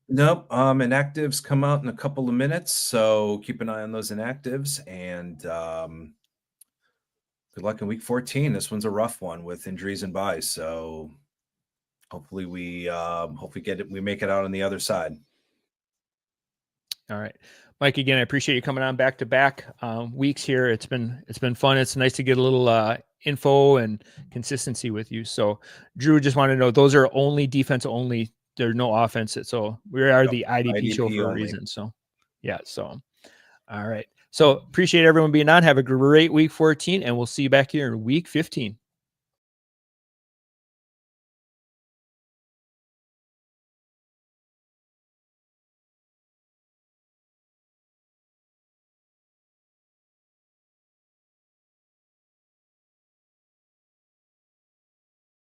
Nope. Inactives come out in a couple of minutes, so keep an eye on those inactives, and good luck in week 14. This one's a rough one with injuries and buys, so hopefully we make it out on the other side. All right, Mike, again, I appreciate you coming on back to back weeks here. It's been fun. It's nice to get a little info and consistency with you. So Drew, just want to know, those are only defense only. There's no offense. So we are the IDP show for a reason. So yeah. So, all right. So appreciate everyone being on. Have a great week 14, and we'll see you back here in week 15.